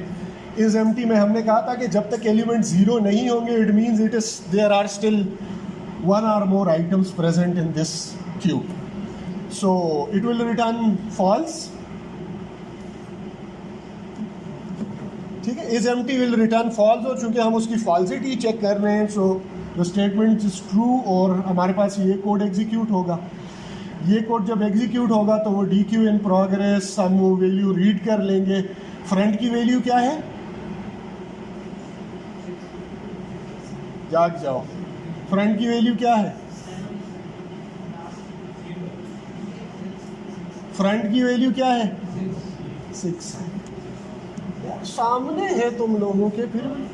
इज एम्प्टी में हमने कहा था कि जब तक एलिमेंट 0 नहीं होंगे, it means it is there are still 1 or more items present in this queue, so it will return false, ठीक है। Is empty will return false, और चूंकि हम उसकी फॉल्सिटी चेक कर रहे हैं, so the statement is true, और हमारे पास ये कोड एग्जीक्यूट होगा। ये कोड जब एग्जीक्यूट होगा तो वो DQ इन प्रोग्रेस, हम वो वैल्यू रीड कर लेंगे। फ्रंट की वैल्यू क्या है? जाग जाओ, फ्रंट की वैल्यू क्या है? फ्रंट की वैल्यू क्या है? 6। सामने है तुम लोगों के, फिर भी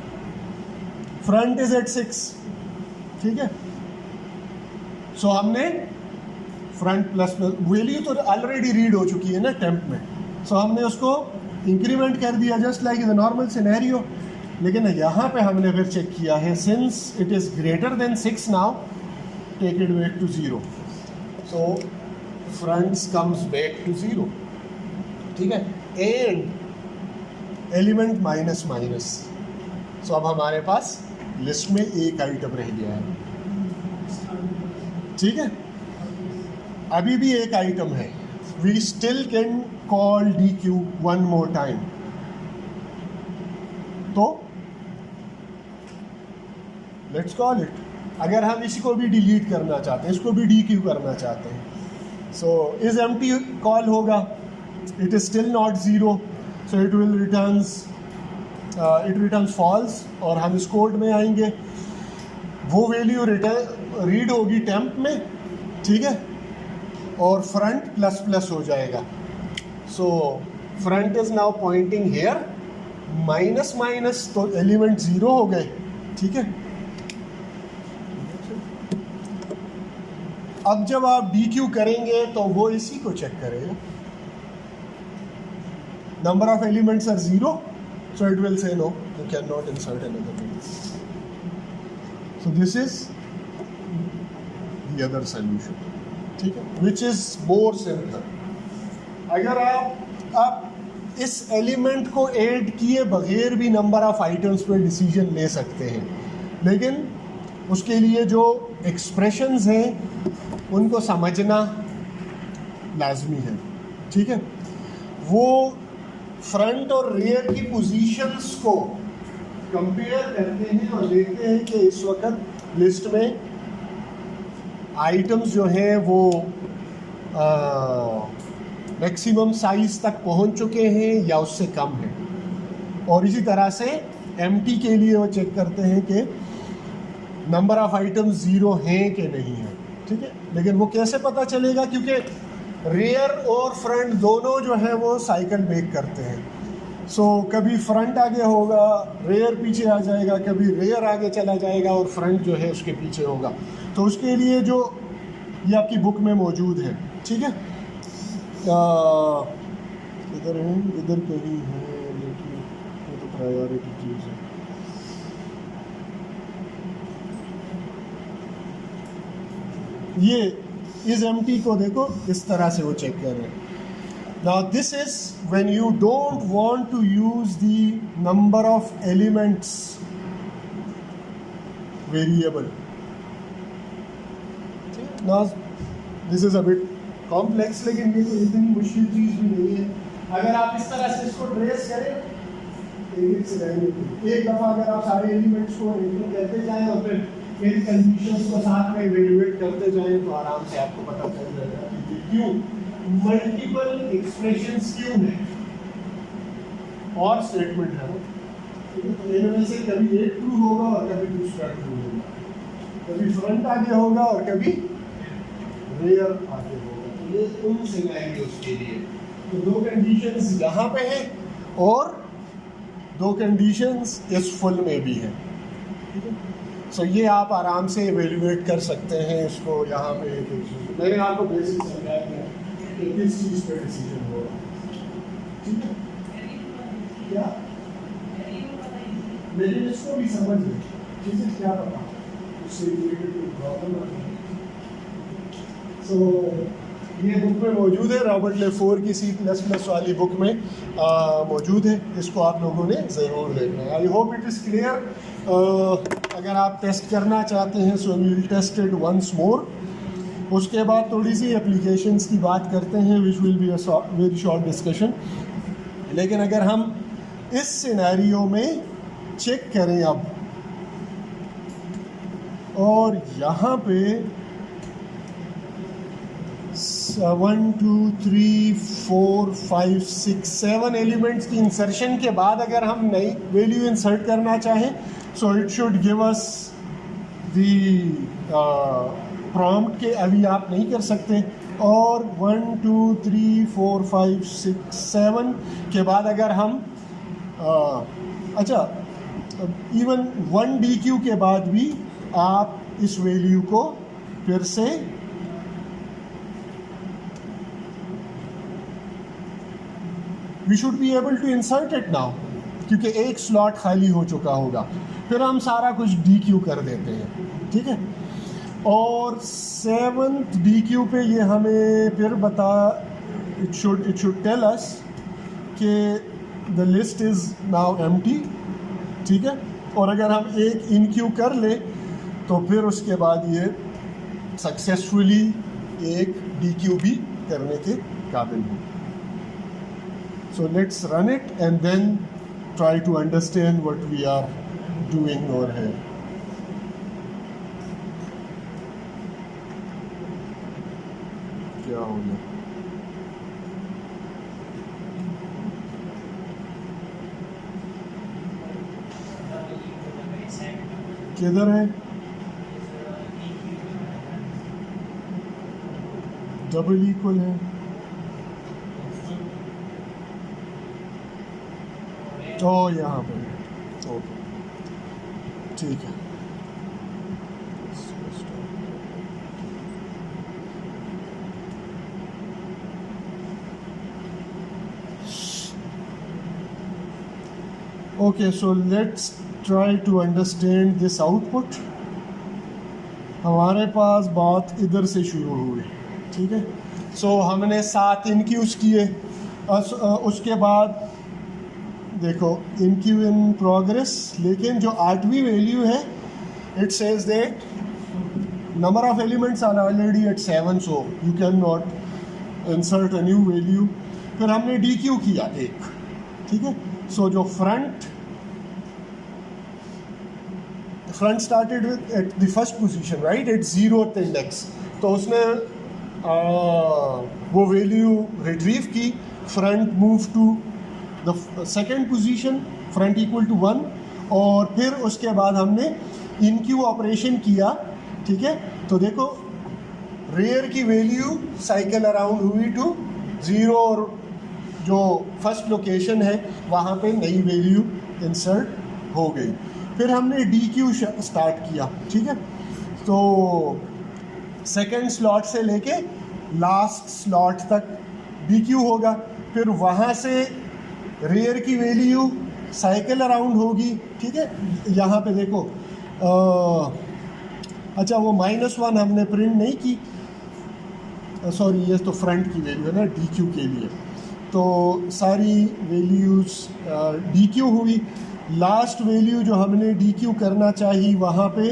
फ्रंट इज एट 6, ठीक है। सो हमने फ्रंट प्लस वैल्यू तो ऑलरेडी रीड हो चुकी है ना टेम्प में, सो हमने उसको इंक्रीमेंट कर दिया just like the normal scenario. लेकिन यहाँ पे हमने फिर चेक किया है, since it is greater than 6 now, take it back to 0। So fronts comes back to 0, ठीक है, एंड एलिमेंट माइनस माइनस, सो अब हमारे पास लिस्ट में एक आइटम रह गया है, ठीक है, अभी भी एक आइटम है, we still can call dequeue one more time. तो लेट्स कॉल इट, अगर हम इसी को भी डिलीट करना चाहते हैं, इसको भी डी क्यू करना चाहते हैं, सो इज एम्प्टी कॉल होगा, it is still not zero, so it will returns false, और हम इस कोड में आएंगे, वो वैल्यू रीड होगी टेम्प में, ठीक है, और फ्रंट प्लस प्लस हो जाएगा, so front is now pointing here, minus minus तो एलिमेंट 0 हो गए, ठीक है। अब जब आप डी क्यू करेंगे तो वो इसी को चेक करेगा, number of elements are 0, so it will say no, you can not insert another value, so this is the other solution, ठीक है, विच इज मोर सिंपल। अगर आप इस एलिमेंट को ऐड किए बगैर भी नंबर ऑफ आइटम्स पे डिसीजन ले सकते हैं, लेकिन उसके लिए जो एक्सप्रेशंस हैं उनको समझना लाजमी है, ठीक है। वो फ्रंट और रियर की पोजीशंस को कंपेयर करते हैं और देखते हैं कि इस वक्त लिस्ट में आइटम्स जो हैं वो मैक्सिमम साइज तक पहुंच चुके हैं या उससे कम है, और इसी तरह से एम्प्टी के लिए वो चेक करते हैं कि नंबर ऑफ आइटम्स 0 हैं कि नहीं है, ठीक है। लेकिन वो कैसे पता चलेगा, क्योंकि रेयर और फ्रंट दोनों जो है वो साइकिल बैक करते हैं, सो कभी फ्रंट आगे होगा, रेयर पीछे आ जाएगा, कभी रेयर आगे चला जाएगा और फ्रंट जो है उसके पीछे होगा, तो उसके लिए जो ये आपकी बुक में मौजूद है, ठीक है, इधर है, इधर कहीं है, लेकिन वो तो प्रायोरिटी चीज़ है, ये इस एम्प्टी को देखो, इस तरह से वो चेक कर रहे हैं। Now this is when you don't want to use the number of elements variable, now this is a bit complex, लेकिन ये तो इतनी मुश्किल चीज़ भी नहीं है। अगर आप इस तरह से इसको ट्रेस करें एक दफ़ा, अगर आप सारे एलिमेंट्स को रेटिंग करते जाएं और फिर इन कंडीशंस को साथ में इवैल्यूएट करते जाएं, तो आराम से आपको पता चल जाएगा कि क्यों मल्टीपल एक्सप्रेशंस क्यों है और स्टेटमेंट है ना, तो इनमें से कभी एक ट्रू होगा और कभी दूसरा ट्रू होगा, कभी फ्रंट आगे होगा और कभी रेयर आगे होगा, तो ये उन सिनेरियोस के लिए तो दो कंडीशंस यहाँ पे हैं और दो कंडीशंस इस फुल में भी हैं, ठीक है। सो ये आप आराम से एवेल्यूएट कर सकते हैं इसको, यहाँ पे मैंने आपको बेसिक समझाया है कि किस चीज़ पे डिसीजन हो रहा है, ठीक है, क्या लेकिन इसको भी समझ लें, ठीक है, क्या पता उससे रिलेटेड कोई प्रॉब्लम आ जाए। सो ये बुक में मौजूद है, रॉबर्ट लेफोर की C++ वाली बुक में मौजूद है, इसको आप लोगों ने ज़रूर देखना है। I hope it is clear. अगर आप टेस्ट करना चाहते हैं so we will test it once more, उसके बाद थोड़ी सी एप्लीकेशंस की बात करते हैं which will be a very short discussion. लेकिन अगर हम इस सिनेरियो में चेक करें अब, और यहाँ पे 1 2 3 4 5 6 7 एलिमेंट्स की इंसर्शन के बाद अगर हम नई वैल्यू इंसर्ट करना चाहें, so it should give us the prompt के अभी आप नहीं कर सकते, और 1 2 3 4 5 6 7 के बाद अगर हम अच्छा इवन 1 DQ के बाद भी आप इस वैल्यू को फिर से we should be able to insert it now, क्योंकि एक स्लॉट खाली हो चुका होगा, फिर हम सारा कुछ DQ कर देते हैं, ठीक है। और 7th DQ पे ये हमें फिर बता, इट शुड टेल अस कि the list is now empty, ठीक है। और अगर हम एक इनक्यू कर ले तो फिर उसके बाद ये सक्सेसफुली एक DQ भी करने के काबिल हो। So let's run it and then try to understand what we are doing over here. क्या हो गया? किधर है? डबल इक्वल है, तो यहाँ पर ओके, ठीक है। Okay, so let's try to understand this output. हमारे पास बात इधर से शुरू हुई, ठीक है। सो हमने 7 इनक्यूज किए, उसके बाद देखो इनक्यू इन प्रोग्रेस, लेकिन जो 8वीं वैल्यू है it says that number of elements are already at 7, so you can not insert a new value. फिर हमने DQ किया एक, ठीक है। सो जो front started with at the first position, right, at 0th index, तो उसने वो वैल्यू रिट्रीव की। Front move to the second position, front equal to 1, और फिर उसके बाद हमने इनक्यू ऑपरेशन किया, ठीक है। तो देखो रेयर की वैल्यू साइकिल अराउंड हुई टू 0, और जो फर्स्ट लोकेशन है वहाँ पे नई वैल्यू इंसर्ट हो गई। फिर हमने DQ स्टार्ट किया, ठीक है। तो सेकेंड स्लॉट से लेके लास्ट स्लॉट तक DQ होगा, फिर वहाँ से रेयर की वैल्यू साइकिल अराउंड होगी, ठीक है। यहाँ पे देखो अच्छा वो -1 हमने प्रिंट नहीं की, सॉरी, ये तो फ्रंट की वैल्यू है ना DQ के लिए। तो सारी वैल्यूज़ DQ हुई। लास्ट वैल्यू जो हमने DQ करना चाहिए वहाँ पे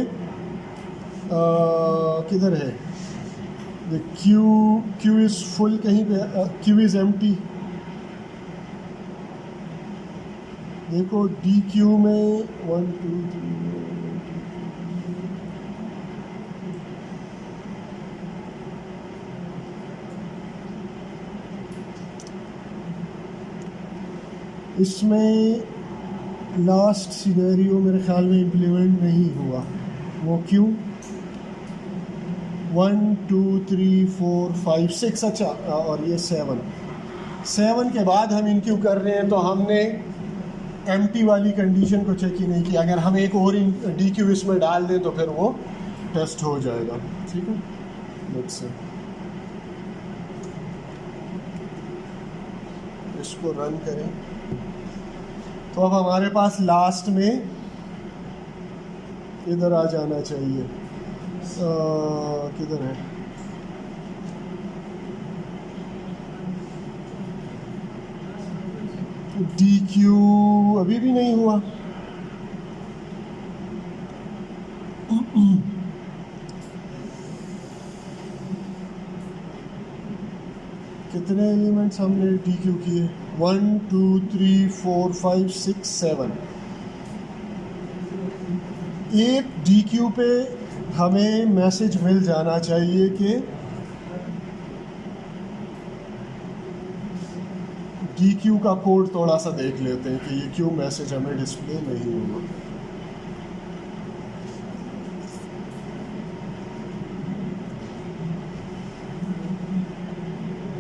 किधर है? द Q इज़ फुल, कहीं पे Q इज़ एम्प्टी। देखो DQ में 1 2 3 इसमें लास्ट सिनेरियो मेरे ख्याल में इम्प्लीमेंट नहीं हुआ। वो क्यों? 1 2 3 4 5 6, अच्छा, और ये 7 के बाद हम इनक्यू कर रहे हैं, तो हमने एम्प्टी वाली कंडीशन को चेक ही नहीं किया। अगर हम एक और DQ इसमें डाल दें तो फिर वो टेस्ट हो जाएगा, ठीक है। लेट्स से इसको रन करें, तो अब हमारे पास लास्ट में इधर आ जाना चाहिए। किधर है? DQ अभी भी नहीं हुआ। कितने एलिमेंट्स हमने DQ किए? 1 2 3 4 5 6 7। एक DQ पे हमें मैसेज मिल जाना चाहिए कि DQ का कोड थोड़ा सा देख लेते हैं कि ये क्यों मैसेज हमें डिस्प्ले नहीं हुआ।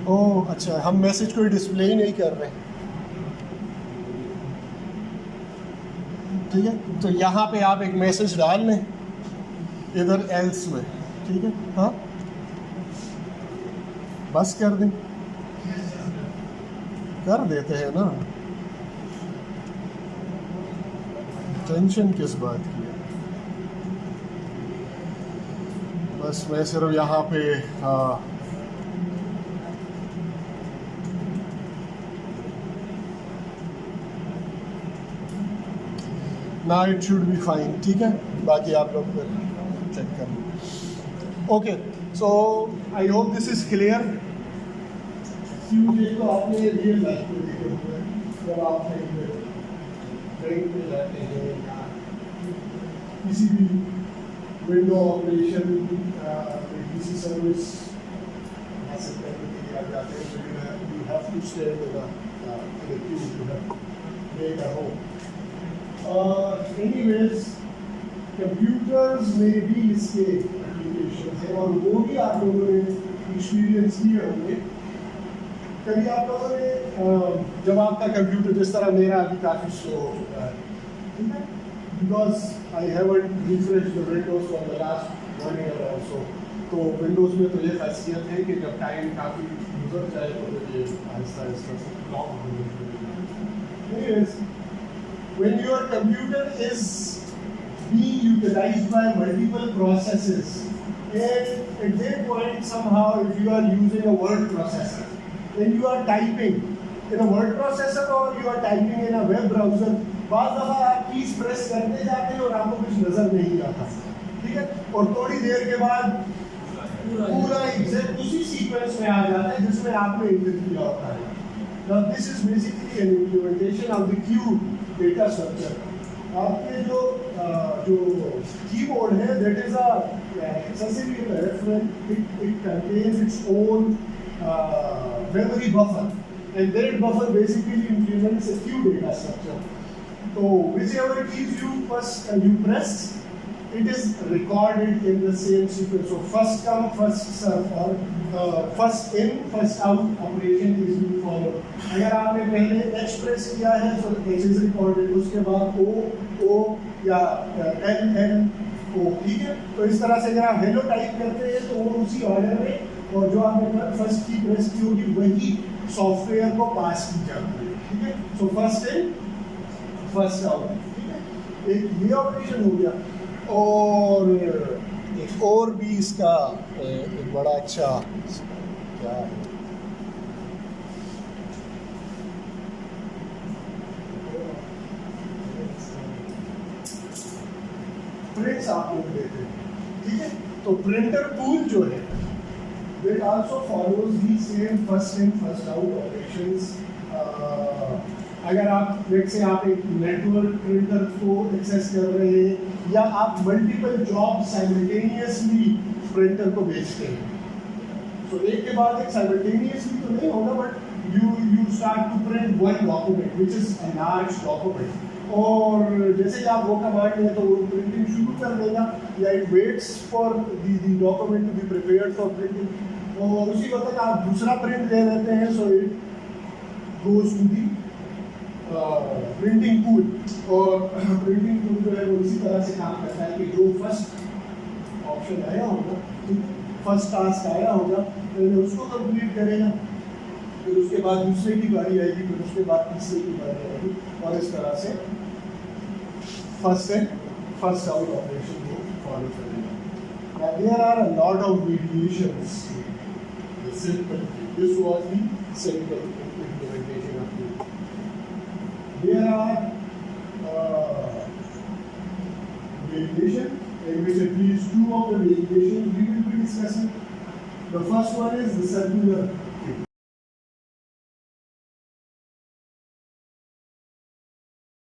ओह अच्छा, हम मैसेज को डिस्प्ले ही नहीं कर रहे, ठीक है। तो यहाँ पे आप एक मैसेज डाल लें इधर एल्स में, ठीक है। हाँ, बस कर दें, कर देते हैं ना, टेंशन किस बात की है। बस मैं सिर्फ यहाँ पे ना इट शुड बी फाइन, ठीक है, बाकी आप लोग फिर चेक कर लो। Okay, so I hope this is clear. तो आपने रियल लाइफ में देखे होंगे जब आप ट्रेन पे जाते हैं या किसी भी विंडो ऑपरेशन किसी सर्विस हासिल करने के लिए आप जाते हैं, तो you have to stay in the queue to have make a home. Anyways, computers में भी इसके एप्लीकेशन है और वो भी आप लोगों ने एक्सपीरियंस किए होंगे। कभी आप लोगों ने जब आपका कंप्यूटर, जिस तरह मेरा अभी काफ़ी स्लो हो चुका है, ठीक है, because I haven't refresh the Windows for the last 1 year और सो, तो विंडोज़ में तो ये खासियत है कि जब टाइम काफ़ी गुजर जाए तो ये आहिस्ता आहिस्ता से लॉक हो जाए। When your computer is being utilized by multiple processes, and at that point somehow if you are using a word processor, then you are typing in a word processor or you are typing in a web browser, बाद दफ़ा आप keys press करते जाते हैं और आपको कुछ नज़र नहीं आता, ठीक है, और थोड़ी देर के बाद पूरा एग्जैक्ट उसी सीक्वेंस में आ जाता है जिसमें आपने एंटर किया होता है। Now this is basically an implementation of the queue data structure. आपके जो कीबोर्ड है, that is a accessory reference. It contains its own memory buffer, and that buffer basically implements a queue data structure. So whichever keys you press, it is recorded in the same sequence. So first come, first serve, or first in, first out operation is being followed. अगर आपने पहले H press किया है तो H is recorded, उसके बाद O या L O, ठीक है। तो इस तरह से अगर आप हेलो टाइप करते हैं तो वो उसी ऑर्डर में, और जो आपने फर्स्ट की प्रेस की होगी वही सॉफ्टवेयर को पास की जाती है, ठीक है। So first in first out, ठीक है, एक ये ऑपरेशन हो गया। और एक और भी इसका एक बड़ा अच्छा क्या है, प्रिंट्स आप लोग देते हैं, ठीक है। तो प्रिंटर टूल जो है that also follows the same first in first out operations. अगर आप लेट से आप एक नेटवर्क प्रिंटर को एक्सेस कर रहे हैं या आप मल्टीपल जॉब साइमल्टेनियसली प्रिंटर को भेजते हैं, तो एक के बाद एक साइमल्टेनियसली तो नहीं होगा, but you start to print one document which is a large document, और जैसे ही आप वो कमांड लें तो वो प्रिंटिंग शुरू कर देगा, या it waits for the document to be prepared for printing, और उसी वक्त आप दूसरा प्रिंट ले लेते हैं, so it goes to the printing pool. और प्रिंटिंग पूल जो है वो इसी तरह से काम करता है कि जो फर्स्ट ऑप्शन आया होगा, फर्स्ट टास्क आया होगा, पहले उसको कंप्लीट करेगा, फिर उसके बाद दूसरे की बारी आएगी, फिर उसके बाद तीसरे की बारी आएगी, और इस तरह से first in first out operation को फॉलो करेगा। Now there are a lot of variations. This was the simple implementation of it. There are variations, in which at least two of the variations we will be discussing. The first one is the circular